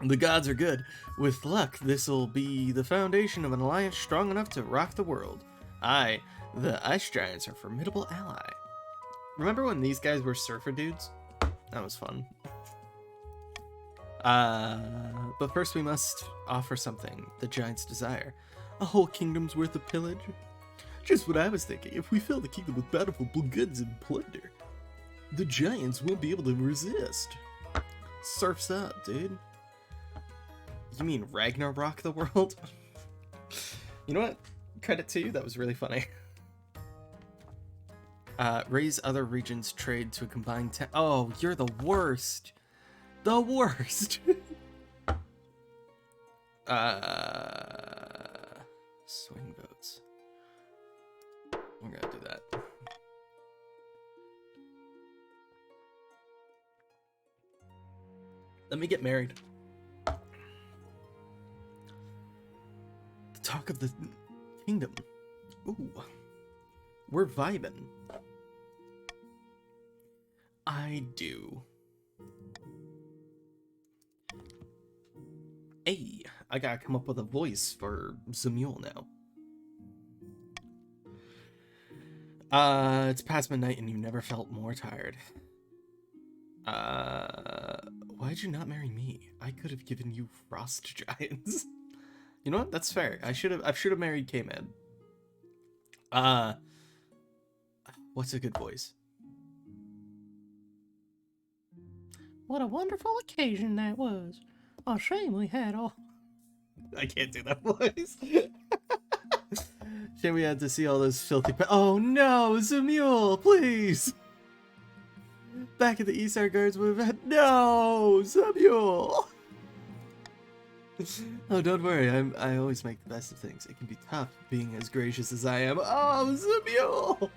The gods are good. With luck, this'll be the foundation of an alliance strong enough to rock the world. The Ice Giants are a formidable ally. Remember when these guys were surfer dudes? That was fun. But first we must offer something the giants desire. A whole kingdom's worth of pillage? Just what I was thinking. If we fill the kingdom with bountiful goods and plunder, the giants won't be able to resist. Surf's up, dude. You mean Ragnarok the world? You know what? Credit to you, that was really funny. Raise other regions' trade to a combined 10. Oh, you're the worst. The worst. Swing votes. We're gonna do that. Let me get married. The talk of the kingdom. Ooh. We're vibing. I do. Hey, I gotta come up with a voice for Zamule now. It's past midnight and you never felt more tired. Why'd you not marry me? I could have given you frost giants. You know what? That's fair. I should have married K-Man. What's a good voice? What a wonderful occasion that was. A shame we had all... I can't do that voice. Shame we had to see all those filthy oh no, Zamule, please! Back at the East, our guards would have had... No! Zamule! Oh, don't worry, I always make the best of things. It can be tough being as gracious as I am. Oh, Zamule!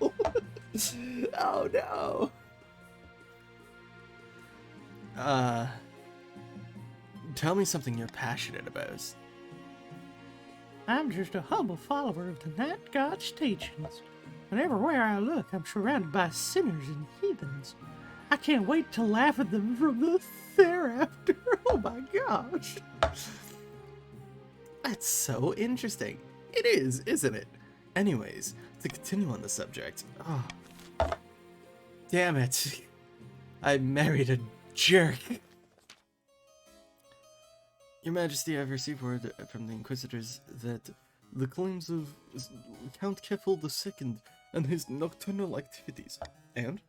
Oh no! Tell me something you're passionate about. I'm just a humble follower of the Night God's teachings. But everywhere I look, I'm surrounded by sinners and heathens. I can't wait to laugh at them from the thereafter. Oh my gosh. That's so interesting. It is, isn't it? Anyways, to continue on the subject. Oh, damn it. I married a jerk. Your Majesty, I've received word from the Inquisitors that the claims of Count Keffel II and his nocturnal activities, and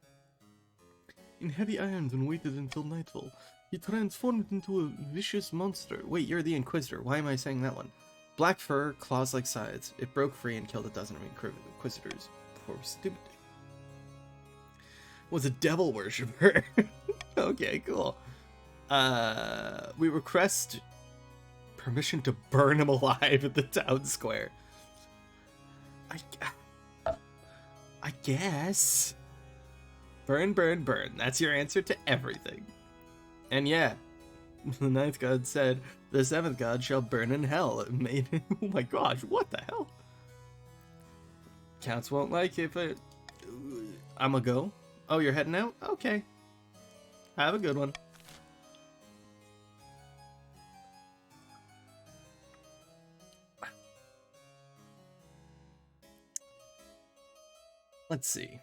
in heavy irons and waited until nightfall, he transformed into a vicious monster. Wait, you're the Inquisitor. Why am I saying that one? Black fur, claws like scythes. It broke free and killed a dozen of Inquisitors before stupid. Was a devil worshipper. Okay, cool. We request permission to burn him alive at the town square. I guess. Burn, burn, burn. That's your answer to everything. And yeah, the ninth god said, the seventh god shall burn in hell. It made him, oh my gosh, what the hell? Counts won't like it, but I'ma go. Oh, you're heading out? Okay. Have a good one. Let's see.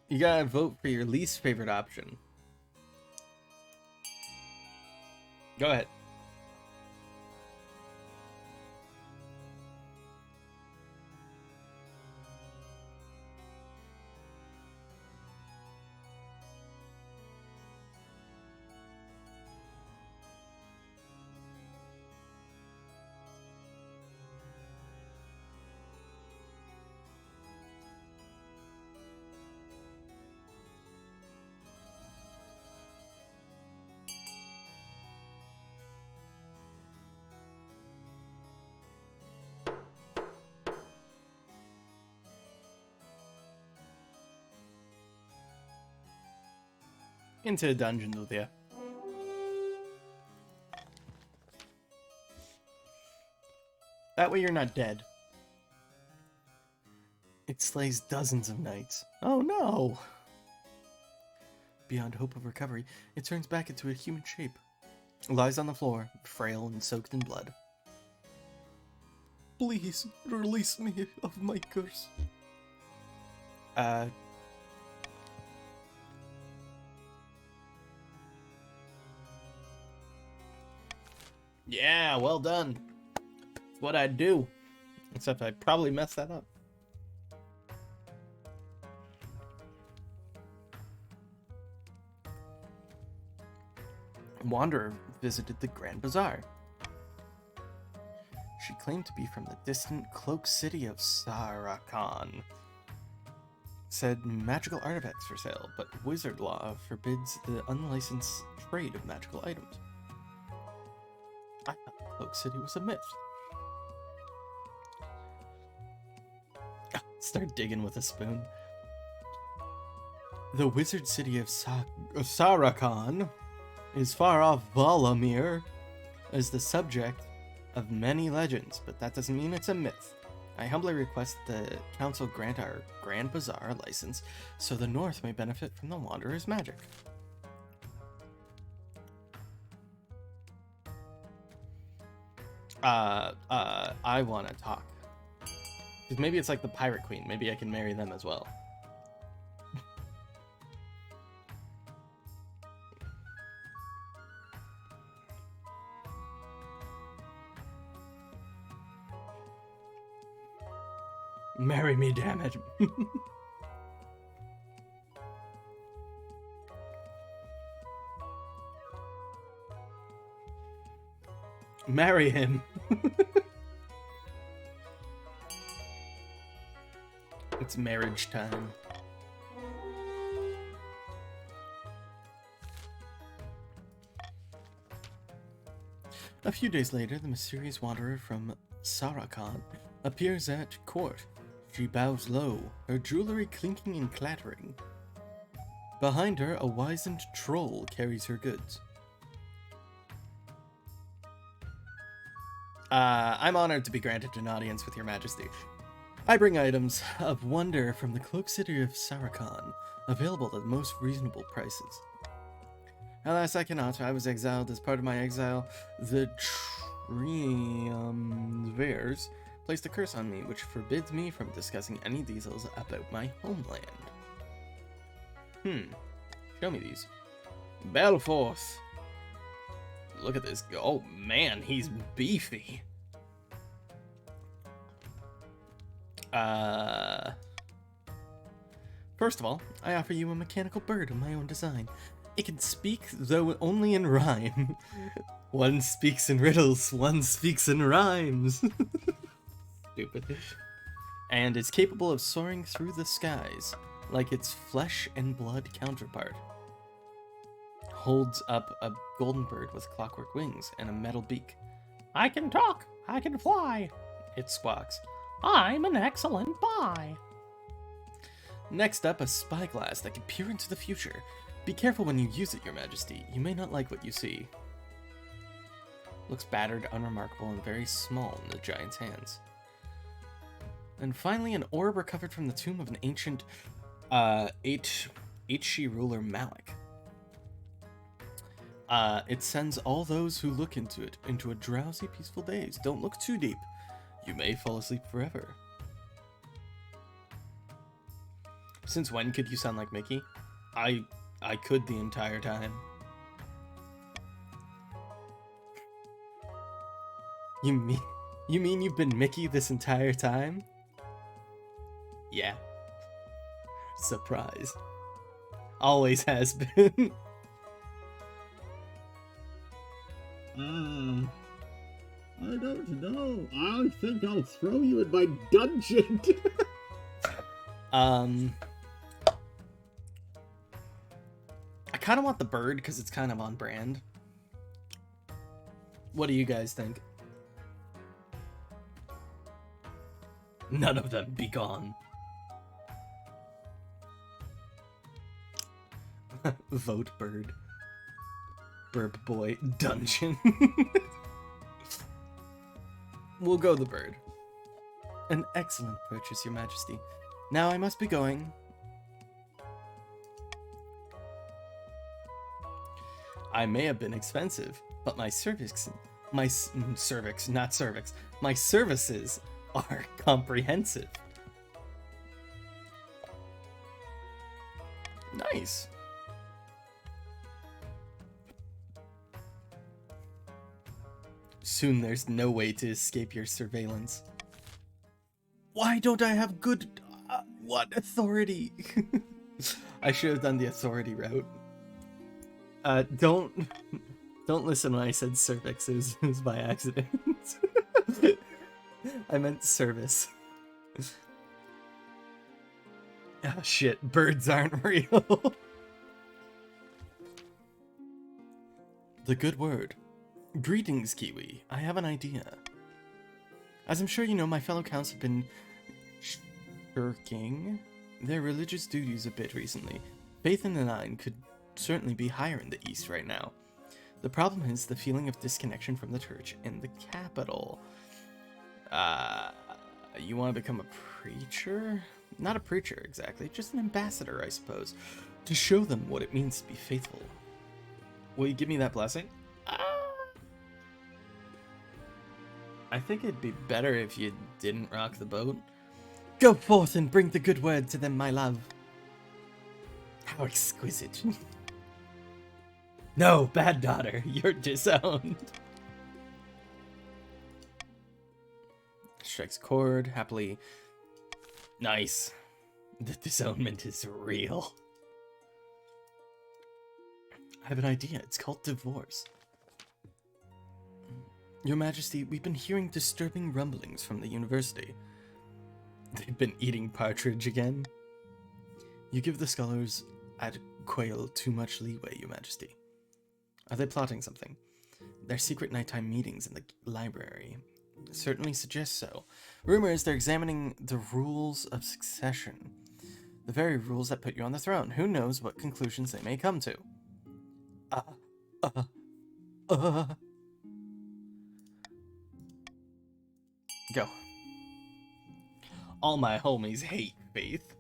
You gotta vote for your least favorite option. Go ahead. Into a dungeon with you. That way you're not dead. It slays dozens of knights. Oh no! Beyond hope of recovery, it turns back into a human shape. It lies on the floor, frail and soaked in blood. Please, release me of my curse. Yeah, well done. It's what I'd do. Except I probably messed that up. Wanderer visited the Grand Bazaar. She claimed to be from the distant cloak city of Sarakan. Said magical artifacts for sale, but wizard law forbids the unlicensed trade of magical items. I thought the cloak city was a myth. Start digging with a spoon. The wizard city of Sarakan is far off. Valamir is the subject of many legends, but that doesn't mean it's a myth. I humbly request the council grant our Grand Bazaar license so the North may benefit from the Wanderer's magic. I want to talk. Because maybe it's like the Pirate Queen. Maybe I can marry them as well. Marry me, damn it. Marry him. It's marriage time. A few days later, the mysterious wanderer from Sarakan appears at court. She bows low, her jewelry clinking and clattering. Behind her, a wizened troll carries her goods. I'm honored to be granted an audience with your majesty. I bring items of wonder from the cloak city of Samarkand, available at the most reasonable prices. Alas, I cannot. I was exiled. As part of my exile, the Triumvirs placed a curse on me, which forbids me from discussing any details about my homeland. Show me these. Belforth. Look at this. Oh, man, he's beefy. First of all, I offer you a mechanical bird of my own design. It can speak, though only in rhyme. One speaks in riddles, one speaks in rhymes. Stupid. And is capable of soaring through the skies, like its flesh and blood counterpart. Holds up a golden bird with clockwork wings and a metal beak. I can talk. I can fly. It squawks. I'm an excellent buy. Next up, a spyglass that can peer into the future. Be careful when you use it, your majesty. You may not like what you see. Looks battered, unremarkable, and very small in the giant's hands. And finally, an orb recovered from the tomb of an ancient Aitshi ruler Malik. It sends all those who look into it into a drowsy, peaceful daze. Don't look too deep. You may fall asleep forever. Since when could you sound like Mickey? I could the entire time. You mean you've been Mickey this entire time? Yeah. Surprise. Always has been. I don't know. I think I'll throw you in my dungeon. I kind of want the bird because it's kind of on brand. What do you guys think? None of them be gone. Vote bird. Burp boy dungeon. We'll go the bird. An excellent purchase, your majesty. Now I must be going. I may have been expensive, but my services are comprehensive. Nice. Soon there's no way to escape your surveillance. Why don't I have good... what authority? I should have done the authority route. Don't listen when I said cervix. It was by accident. I meant service. Oh shit, birds aren't real. The good word. Greetings, Kiwi. I have an idea. As I'm sure you know, my fellow counts have been shirking their religious duties a bit recently. Faith in the Nine could certainly be higher in the East right now. The problem is the feeling of disconnection from the church in the capital. You want to become a preacher? Not a preacher, exactly. Just an ambassador, I suppose. To show them what it means to be faithful. Will you give me that blessing? I think it'd be better if you didn't rock the boat. Go forth and bring the good word to them, my love. How exquisite. No, bad daughter, you're disowned. Strikes chord, happily. Nice. The disownment is real. I have an idea. It's called divorce. Your Majesty, we've been hearing disturbing rumblings from the university. They've been eating partridge again. You give the scholars at Quail too much leeway, Your Majesty. Are they plotting something? Their secret nighttime meetings in the library certainly suggest so. Rumor is they're examining the rules of succession. The very rules that put you on the throne. Who knows what conclusions they may come to? Go. All my homies hate Faith.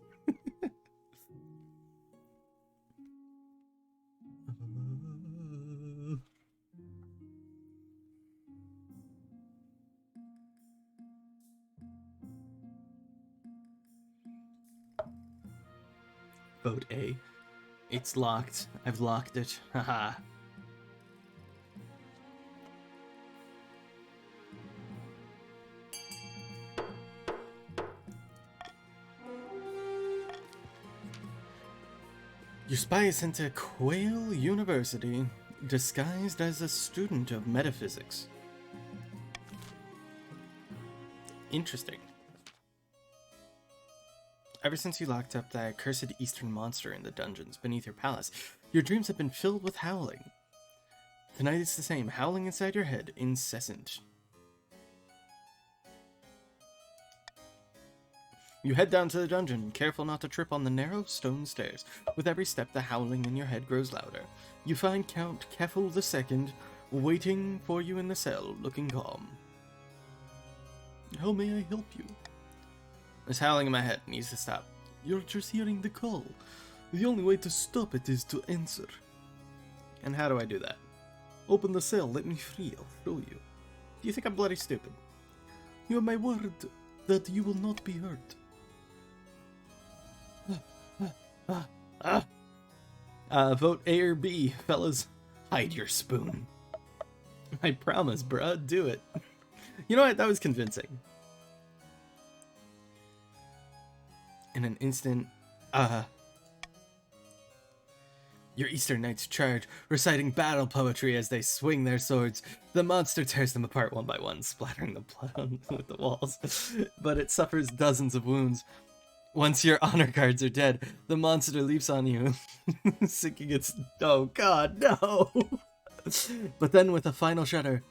Vote A. It's locked. I've locked it. Haha. Your spy is sent to Quail University, disguised as a student of metaphysics. Interesting. Ever since you locked up that cursed eastern monster in the dungeons beneath your palace, your dreams have been filled with howling. Tonight it's the same, howling inside your head, incessant. You head down to the dungeon, careful not to trip on the narrow stone stairs. With every step, the howling in your head grows louder. You find Count Keffel II waiting for you in the cell, looking calm. How may I help you? This howling in my head needs to stop. You're just hearing the call. The only way to stop it is to answer. And how do I do that? Open the cell, let me free, I'll show you. Do you think I'm bloody stupid? You have my word that you will not be hurt. Vote A or B, fellas. Hide your spoon. I promise, bruh, do it. You know what? That was convincing. In an instant, your Eastern Knights charge, reciting battle poetry as they swing their swords. The monster tears them apart one by one, splattering the blood with the walls, but it suffers dozens of wounds. Once your honor guards are dead, the monster leaps on you, sinking its... Oh god, no! But then with a final shudder,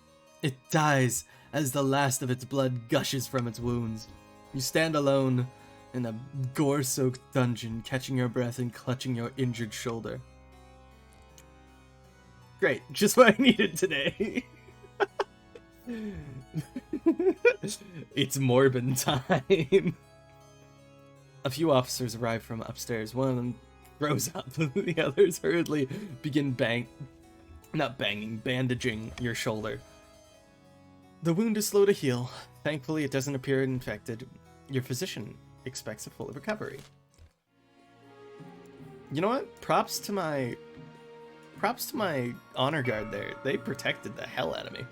it dies as the last of its blood gushes from its wounds. You stand alone in a gore-soaked dungeon, catching your breath and clutching your injured shoulder. Great, just what I needed today. It's Morbin time. A few officers arrive from upstairs. One of them throws up. The others hurriedly begin bandaging your shoulder. The wound is slow to heal. Thankfully, it doesn't appear infected. Your physician expects a full recovery. You know what? Props to my honor guard there. They protected the hell out of me.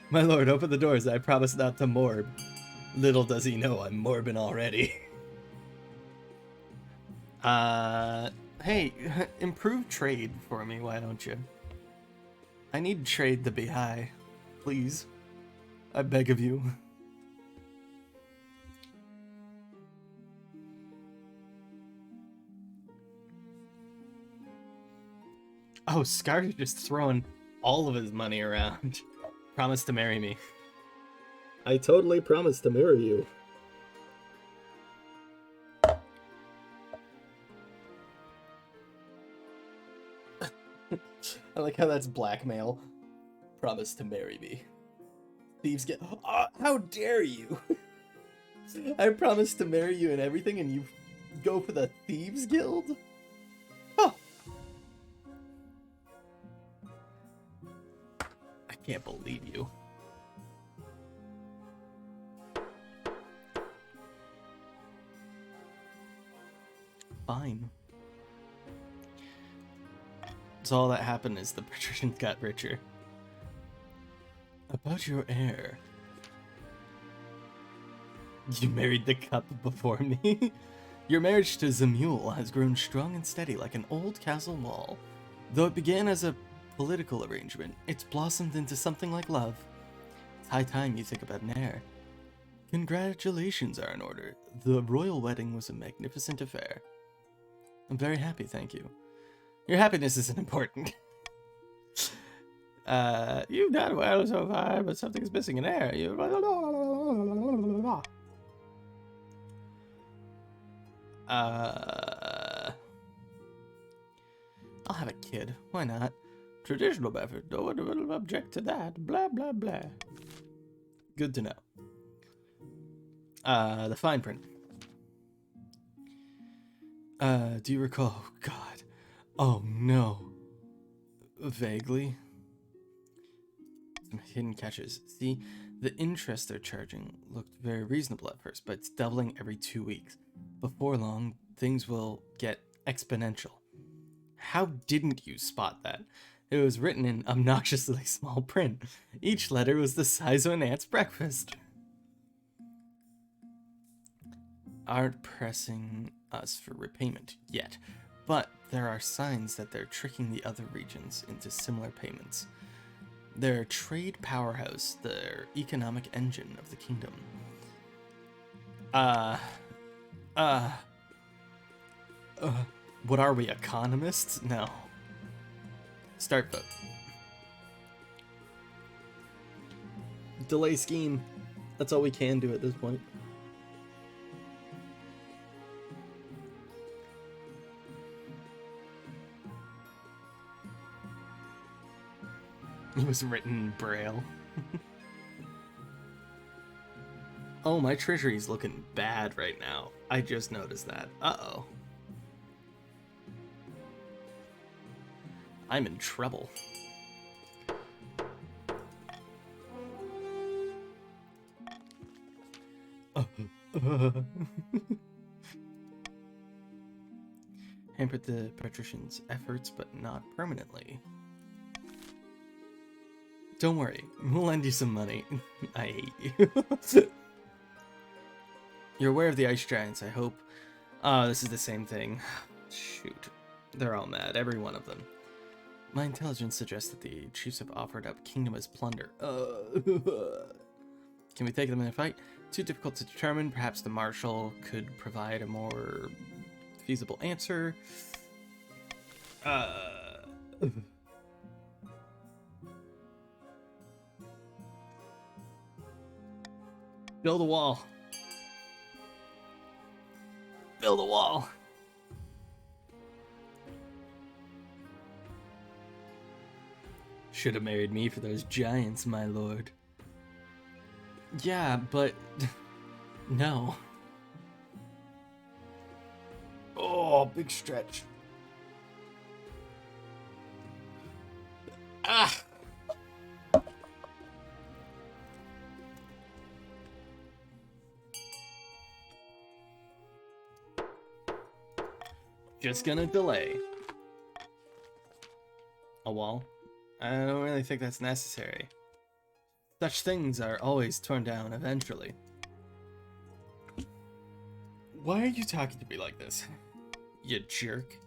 My lord, open the doors. I promise not to morb. Little does he know I'm morbing already. Hey, improve trade for me, why don't you? I need trade to be high. Please. I beg of you. Oh, Scar's just throwing all of his money around. Promise to marry me. I totally promise to marry you. I like how that's blackmail. Promise to marry me. Thieves get... how dare you! I promise to marry you and everything, and you go for the Thieves Guild? Oh. I can't believe you. Fine. So all that happened is the patricians got richer. About your heir. You married the cup before me? Your marriage to Zamul has grown strong and steady like an old castle wall. Though it began as a political arrangement, it's blossomed into something like love. It's high time you think about an heir. Congratulations are in order. The royal wedding was a magnificent affair. I'm very happy, thank you. Your happiness isn't important. You've done well so far, but something's missing in air. I'll have a kid. Why not? Traditional method. No one will object to that. Blah, blah, blah. Good to know. The fine print. Do you recall? Oh, God. Oh, no. Vaguely. Some hidden catches. See, the interest they're charging looked very reasonable at first, but it's doubling every 2 weeks. Before long, things will get exponential. How didn't you spot that? It was written in obnoxiously small print. Each letter was the size of an ant's breakfast. Aren't pressing us for repayment yet, but there are signs that they're tricking the other regions into similar payments. They're a trade powerhouse, the economic engine of the kingdom. What are we, economists? No. Start vote. Delay scheme. That's all we can do at this point. It was written in Braille. Oh, my treasury's looking bad right now. I just noticed that. Uh-oh. I'm in trouble. Hampered the patricians' efforts, but not permanently. Don't worry, we'll lend you some money. I hate you. You're aware of the ice giants, I hope. Oh, this is the same thing. Shoot. They're all mad, every one of them. My intelligence suggests that the chiefs have offered up kingdom as plunder. Can we take them in a fight? Too difficult to determine. Perhaps the marshal could provide a more feasible answer. Build a wall. Build a wall. Should have married me for those giants, my lord. Yeah, but no. Oh, big stretch. Ah. Just gonna delay. A wall? I don't really think that's necessary. Such things are always torn down eventually. Why are you talking to me like this? You jerk.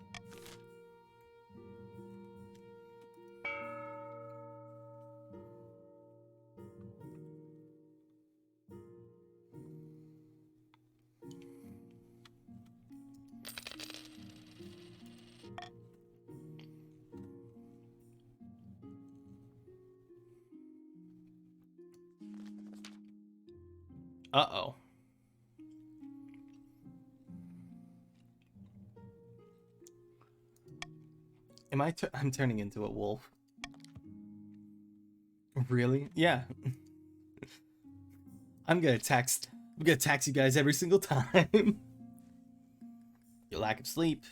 Uh-oh. I'm turning into a wolf. Really? Yeah. I'm gonna tax you guys every single time. Your lack of sleep.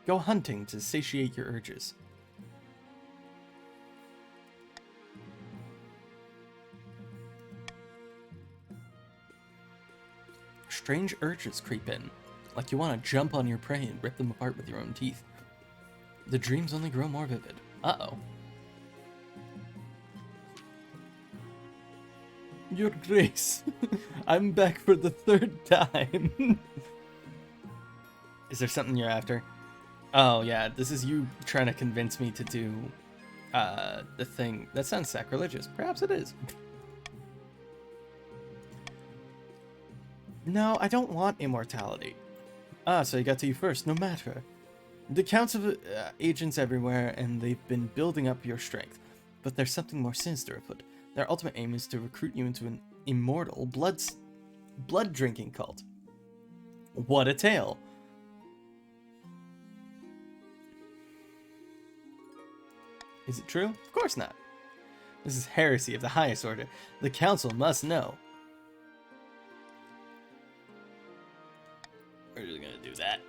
Go hunting to satiate your urges. Strange urges creep in, like you want to jump on your prey and rip them apart with your own teeth. The dreams only grow more vivid. Uh-oh. Your Grace, I'm back for the 3rd time. Is there something you're after? Oh yeah, this is you trying to convince me to do the thing. That sounds sacrilegious. Perhaps it is. No, I don't want immortality. Ah, so I got to you first, no matter. The counts of agents everywhere, and they've been building up your strength. But there's something more sinister afoot. Their ultimate aim is to recruit you into an immortal blood-drinking cult. What a tale. Is it true? Of course not. This is heresy of the highest order. The council must know. We're just gonna do that.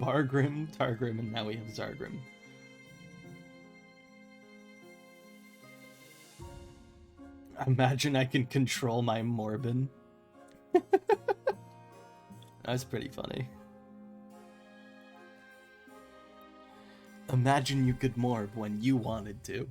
Bargrim, Targrim, and now we have Zargrim. Imagine I can control my Morbin. That's pretty funny. Imagine you could morb when you wanted to.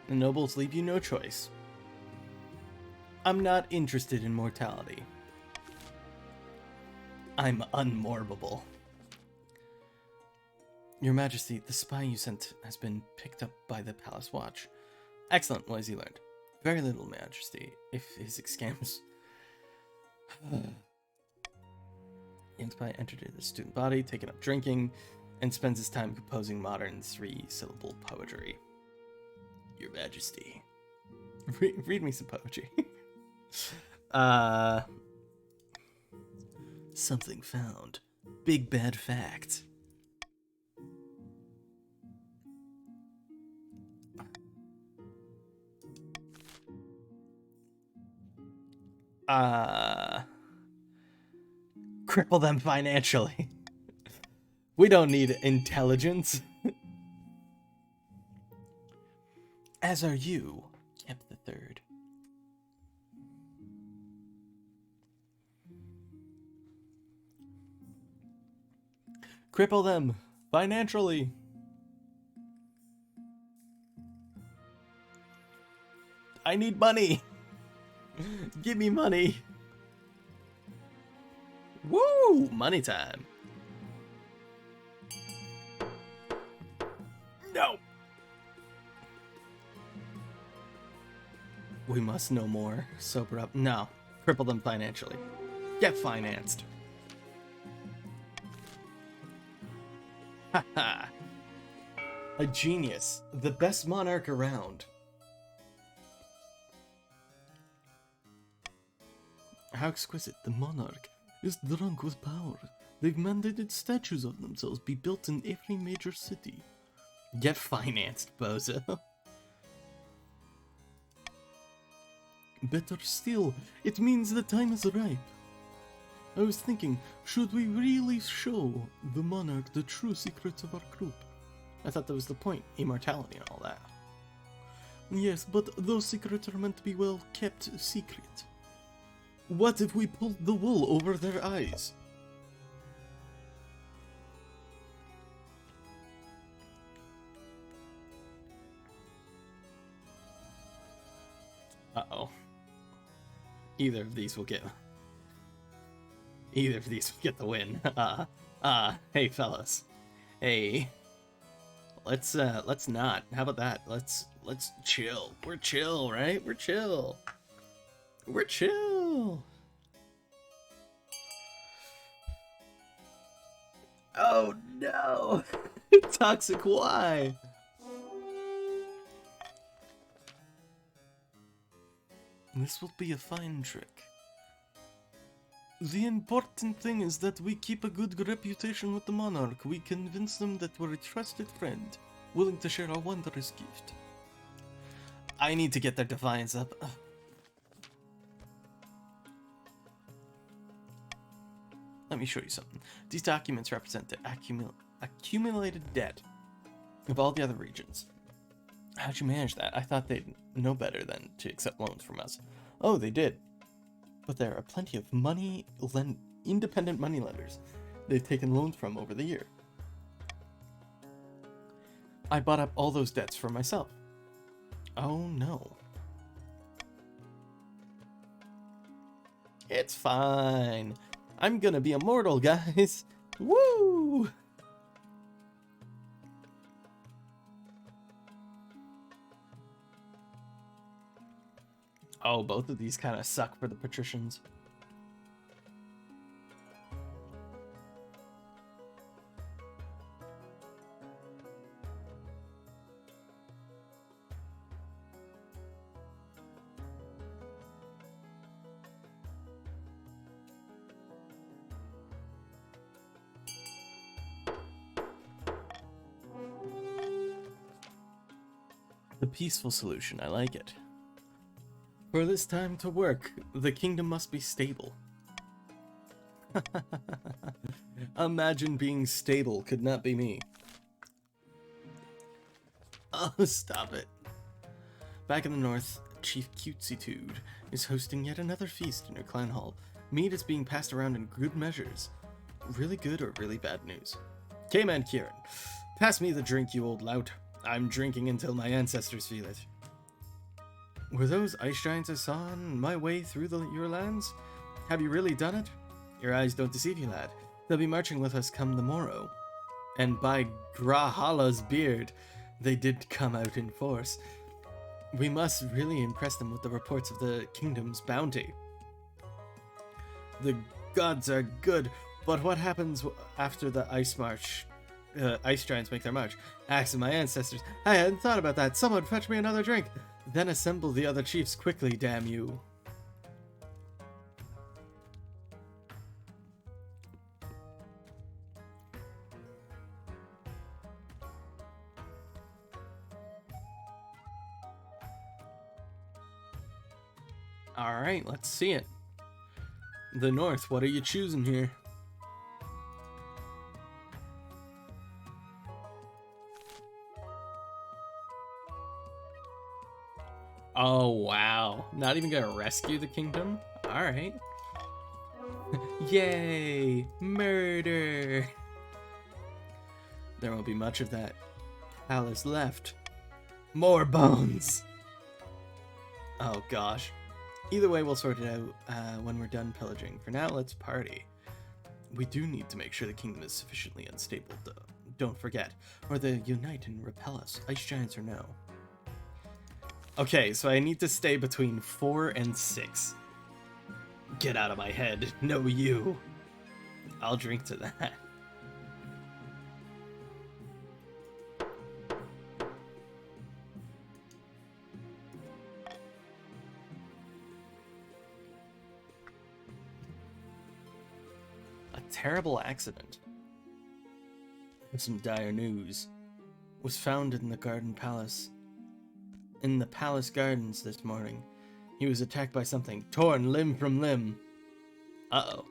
The nobles leave you no choice. I'm not interested in mortality. I'm unmorbable. Your Majesty, the spy you sent has been picked up by the Palace Watch. Excellent, what has he learned? Very little, Majesty, if his scams. Young spy entered the student body, taken up drinking, and spends his time composing modern three-syllable poetry. Your Majesty. Read me some poetry. Something found. Big bad fact. Cripple them financially. We don't need intelligence. As are you, Kep the Third. Cripple them financially. I need money. Give me money. Woo! Money time. No. We must know more. Sober up. No. Cripple them financially. Get financed. Haha. A genius. The best monarch around. How exquisite. The monarch is drunk with power. They've mandated statues of themselves be built in every major city. Get financed, bozo. Better still, it means the time is ripe. I was thinking, should we really show the monarch the true secrets of our group? I thought that was the point, immortality and all that. Yes, but those secrets are meant to be well kept secret. What if we pulled the wool over their eyes? Uh-oh. Either of these will get the win. Hey fellas. Hey. Let's not. How about that? Let's chill. We're chill, right? We're chill. We're chill. Oh no. Toxic why? This will be a fine trick. The important thing is that we keep a good reputation with the monarch. We convince them that we're a trusted friend, willing to share our wondrous gift. I need to get their defiance up. Let me show you something. These documents represent the accumulated debt of all the other regions. How'd you manage that? I thought they'd know better than to accept loans from us. Oh, they did. But there are plenty of independent money lenders they've taken loans from over the year. I bought up all those debts for myself. Oh no. It's fine. I'm gonna be immortal, guys. Woo! Oh, both of these kind of suck for the patricians. The peaceful solution, I like it. For this time to work, the kingdom must be stable. Imagine being stable could not be me. Oh, stop it. Back in the north, Chief Cutesitude is hosting yet another feast in her clan hall. Meat is being passed around in good measures. Really good or really bad news? K-Man Kieran, pass me the drink, you old lout. I'm drinking until my ancestors feel it. Were those ice giants I saw on my way through your lands? Have you really done it? Your eyes don't deceive you, lad. They'll be marching with us come the morrow. And by Grahala's beard, they did come out in force. We must really impress them with the reports of the kingdom's bounty. The gods are good, but what happens after the ice march? Ice giants make their march. Asking my ancestors. I hadn't thought about that. Someone fetch me another drink. Then assemble the other chiefs quickly, damn you. Alright, let's see it. The north, what are you choosing here? Oh, wow. Not even gonna rescue the kingdom? Alright. Yay! Murder! There won't be much of that palace left. More bones! Oh gosh. Either way, we'll sort it out when we're done pillaging. For now, let's party. We do need to make sure the kingdom is sufficiently unstable, though. Don't forget, or they unite and repel us, ice giants or no. Okay, so I need to stay between 4 and 6. Get out of my head. No, you. I'll drink to that. A terrible accident. Some dire news. Was found in the garden palace. In the palace gardens this morning. He was attacked by something, torn limb from limb. Uh-oh.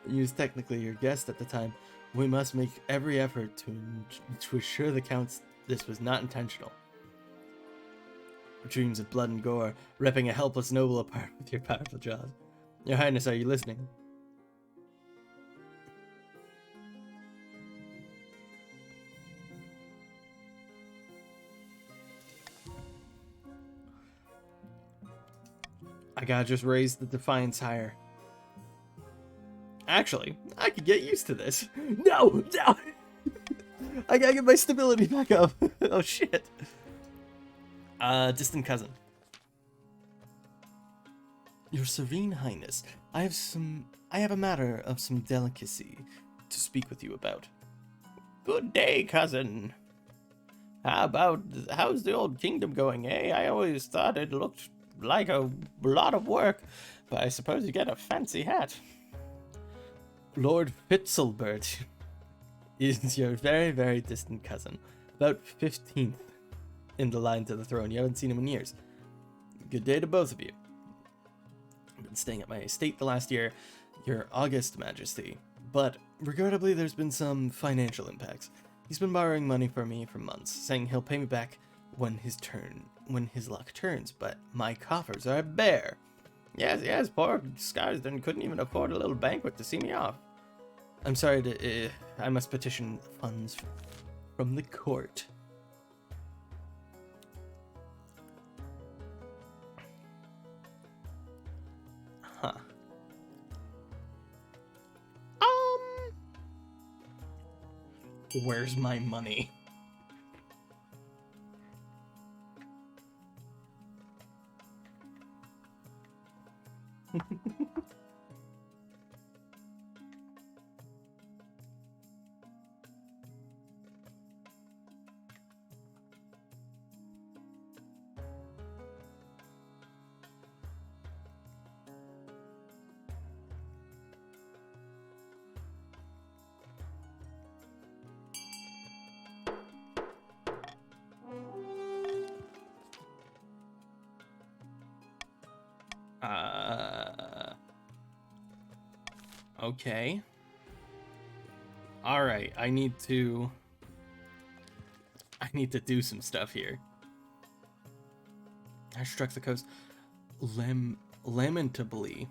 He was technically your guest at the time. We must make every effort to assure the counts this was not intentional. Dreams of blood and gore, ripping a helpless noble apart with your powerful jaws. Your Highness, are you listening? I gotta just raise the defiance higher. Actually, I could get used to this. No! No! I gotta get my stability back up. Oh shit. Distant cousin. Your Serene Highness, I have a matter of some delicacy to speak with you about. Good day, cousin. How's the old kingdom going, eh? I always thought it looked like a lot of work, but I suppose you get a fancy hat. Lord Fitzalbert is your very, very distant cousin, about 15th in the line to the throne. You haven't seen him in years. Good day to both of you. I've been staying at my estate the last year, your august majesty, but regrettably there's been some financial impacts. He's been borrowing money from me for months, saying he'll pay me back when his luck turns, but my coffers are bare. Yes, poor Scarsden couldn't even afford a little banquet to see me off. I'm sorry to, I must petition funds from the court. Huh. Where's my money? Okay. Alright, I need to do some stuff here. I struck the coast. Lamentably,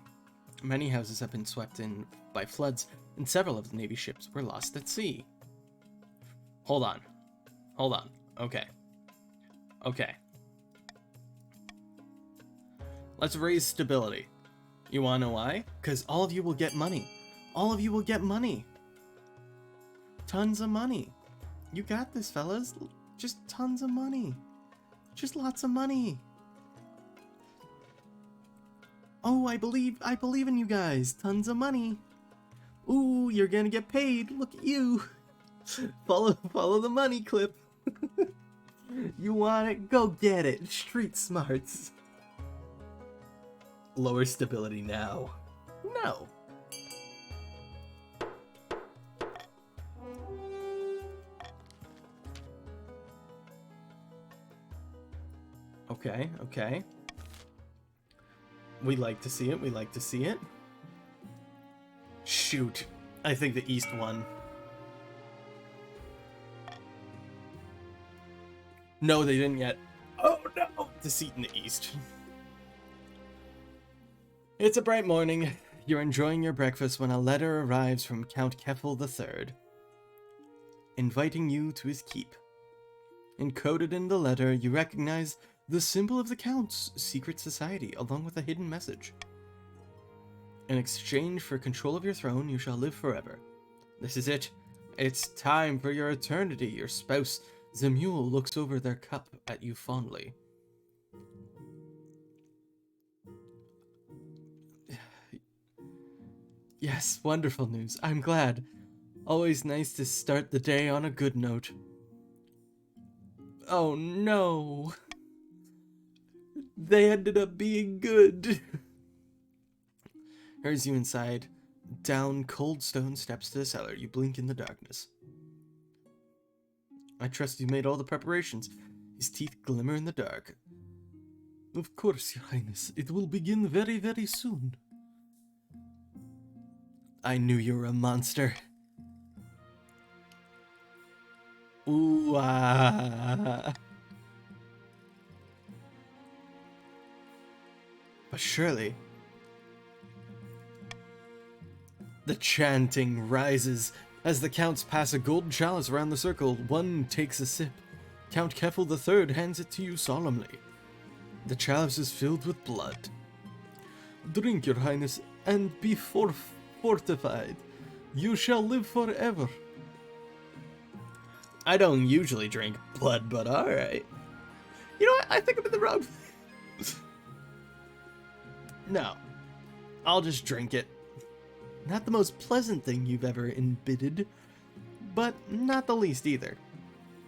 many houses have been swept in by floods, and several of the Navy ships were lost at sea. Hold on. Okay. Let's raise stability. You wanna know why? Because all of you will get money. Tons of money. You got this, fellas. Just tons of money. Just lots of money. Oh, I believe in you guys. Tons of money. Ooh, you're gonna get paid. Look at you. Follow the money clip. You want it? Go get it. Street smarts. Lower stability now. No. Okay. We like to see it. Shoot. I think the East won. No, they didn't yet. Oh no! Deceit in the East. It's a bright morning. You're enjoying your breakfast when a letter arrives from Count Keffel III, inviting you to his keep. Encoded in the letter, you recognize the symbol of the Count's secret society, along with a hidden message. In exchange for control of your throne, you shall live forever. This is it. It's time for your eternity. Your spouse, Zemule, looks over their cup at you fondly. Yes, wonderful news. I'm glad. Always nice to start the day on a good note. Oh no. They ended up being good. Here's you inside. Down cold stone steps to the cellar. You blink in the darkness. I trust you made all the preparations. His teeth glimmer in the dark. Of course, Your Highness. It will begin very, very soon. I knew you were a monster. Ooh, ah. But surely... The chanting rises as the counts pass a golden chalice around the circle. One takes a sip. Count Keffel III hands it to you solemnly. The chalice is filled with blood. Drink, Your Highness, and be fortified. You shall live forever. I don't usually drink blood, but alright. You know what? I think I'm in the wrong place. No. I'll just drink it. Not the most pleasant thing you've ever imbibed, but not the least either.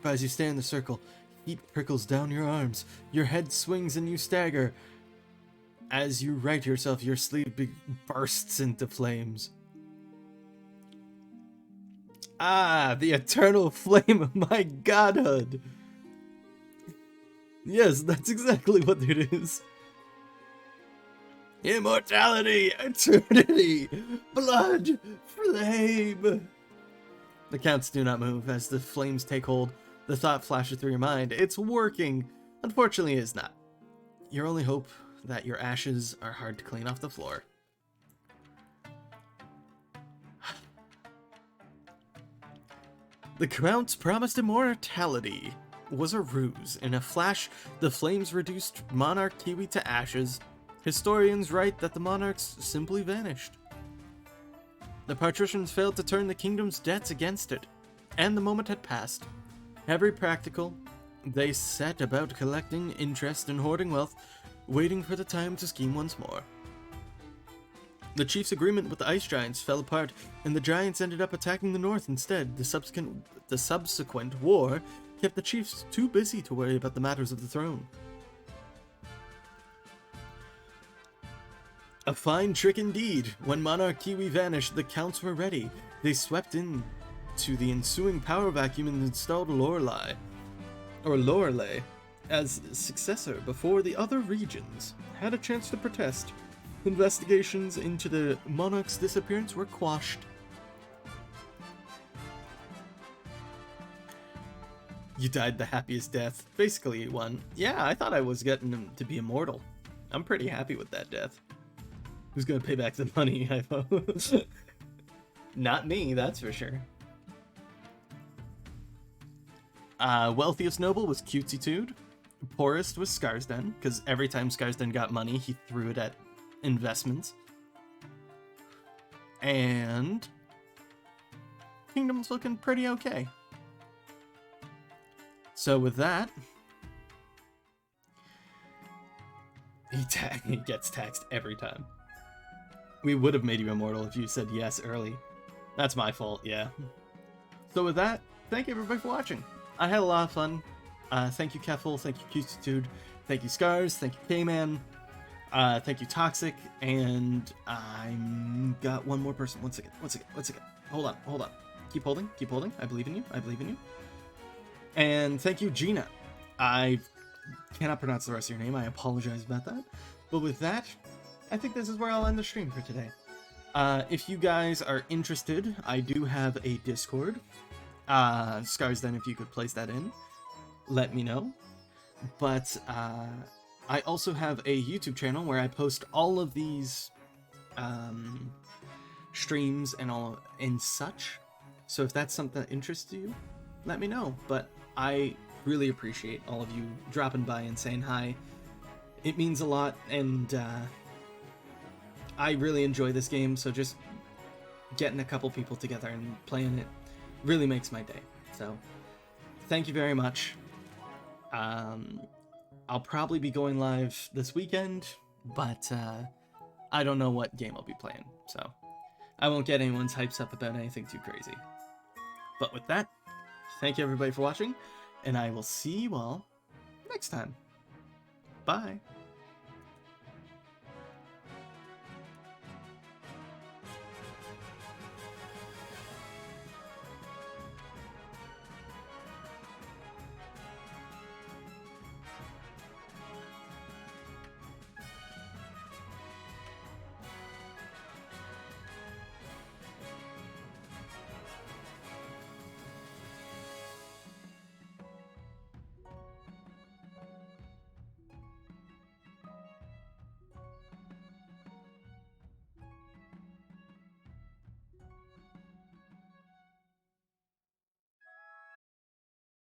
As you stand in the circle, heat prickles down your arms, your head swings and you stagger. As you right yourself, your sleeve bursts into flames. Ah, the eternal flame of my godhood! Yes, that's exactly what it is. Immortality, eternity, blood, flame. The counts do not move as the flames take hold. The thought flashes through your mind. It's working. Unfortunately, it is not. Your only hope that your ashes are hard to clean off the floor. The Count's promised immortality was a ruse. In a flash, the flames reduced Monarch Kiwi to ashes. Historians write that the monarchs simply vanished. The patricians failed to turn the kingdom's debts against it, and the moment had passed. Every practical, they set about collecting interest and hoarding wealth, waiting for the time to scheme once more. The chief's agreement with the ice giants fell apart, and the giants ended up attacking the north instead. The subsequent war kept the chiefs too busy to worry about the matters of the throne. A fine trick indeed. When Monarch Kiwi vanished, the counts were ready. They swept in to the ensuing power vacuum and installed Lorelei as successor before the other regions had a chance to protest. Investigations into the monarch's disappearance were quashed. You died the happiest death. Basically, you won. Yeah, I thought I was getting him to be immortal. I'm pretty happy with that death. Who's gonna pay back the money, I suppose? Not me, that's for sure. Wealthiest noble was Cutesy-Tude. Poorest was Scarsden, because every time Scarsden got money, he threw it at investments. And Kingdom's looking pretty okay. So with that, he gets taxed every time. We would have made you immortal if you said yes early. That's my fault, yeah. So with that, thank you everybody for watching. I had a lot of fun. Thank you, Keffel. Thank you, Cutesy-Tude. Thank you, Scars. Thank you, K-Man. Thank you, Toxic. And I got one more person. One second. Hold on. Keep holding. I believe in you. And thank you, Gina. I cannot pronounce the rest of your name. I apologize about that. But with that, I think this is where I'll end the stream for today. If you guys are interested, I do have a Discord. Scars, then if you could place that in, let me know. But I also have a YouTube channel where I post all of these streams and such. So if that's something that interests you, let me know. But I really appreciate all of you dropping by and saying hi. It means a lot, and I really enjoy this game, so just getting a couple people together and playing it really makes my day. So thank you very much. I'll probably be going live this weekend, but I don't know what game I'll be playing, so I won't get anyone's hypes up about anything too crazy. But with that, thank you everybody for watching, and I will see you all next time. Bye.